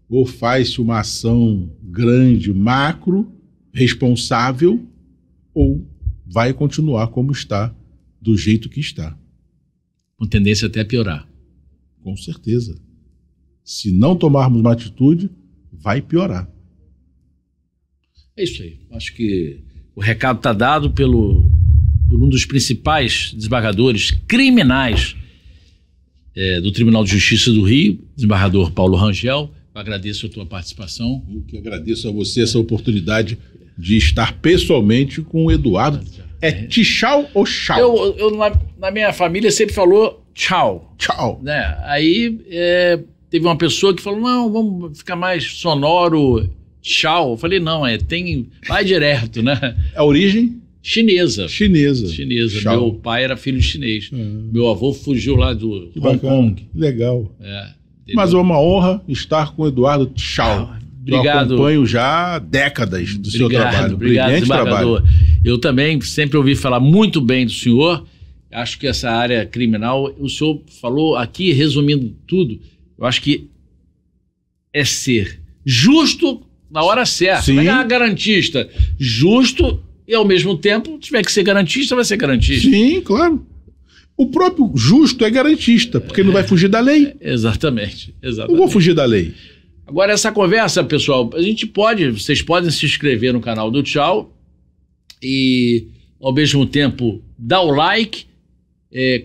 ou faz-se uma ação grande, macro, responsável, ou vai continuar como está, do jeito que está. Com tendência até a piorar. Com certeza. Se não tomarmos uma atitude, vai piorar. É isso aí. Acho que o recado está dado por um dos principais desembargadores criminais do Tribunal de Justiça do Rio, desembargador Paulo Rangel. Eu agradeço a tua participação. Eu que agradeço a você essa oportunidade de estar pessoalmente com o Eduardo. É tchau ou tchau? Eu na minha família sempre falou tchau. Tchau. Né? Aí teve uma pessoa que falou, não, vamos ficar mais sonoro, tchau. Eu falei, não, vai direto, né? A origem? Chinesa. Chinesa. Tchau. Meu pai era filho chinês. Meu avô fugiu lá do Hong Kong. Legal. Mas é uma honra estar com o Eduardo. Tchau. Obrigado. Eu acompanho já décadas do seu trabalho. Obrigado, desembargador. Eu também sempre ouvi falar muito bem do senhor. Acho que essa área criminal, o senhor falou aqui, resumindo tudo, eu acho que é ser justo na hora certa. Sim. Não é garantista. Justo e, ao mesmo tempo, se tiver que ser garantista, vai ser garantista. Sim, claro. O próprio justo é garantista, porque não vai fugir da lei. Exatamente. Não vou fugir da lei. Agora, essa conversa, pessoal, vocês podem se inscrever no canal do Tchau e, ao mesmo tempo, dar o like,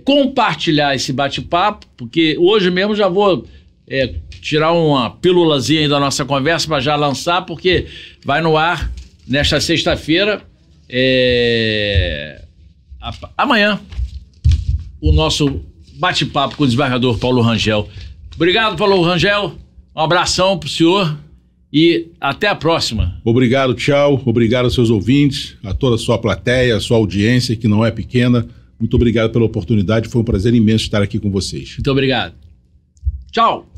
compartilhar esse bate-papo, porque hoje mesmo já vou tirar uma pílulazinha aí da nossa conversa para já lançar, porque vai no ar nesta sexta-feira, amanhã, o nosso bate-papo com o desembargador Paulo Rangel. Obrigado, Paulo Rangel. Um abração pro senhor e até a próxima. Obrigado, tchau. Obrigado aos seus ouvintes, a toda a sua plateia, a sua audiência, que não é pequena. Muito obrigado pela oportunidade. Foi um prazer imenso estar aqui com vocês. Muito obrigado. Tchau.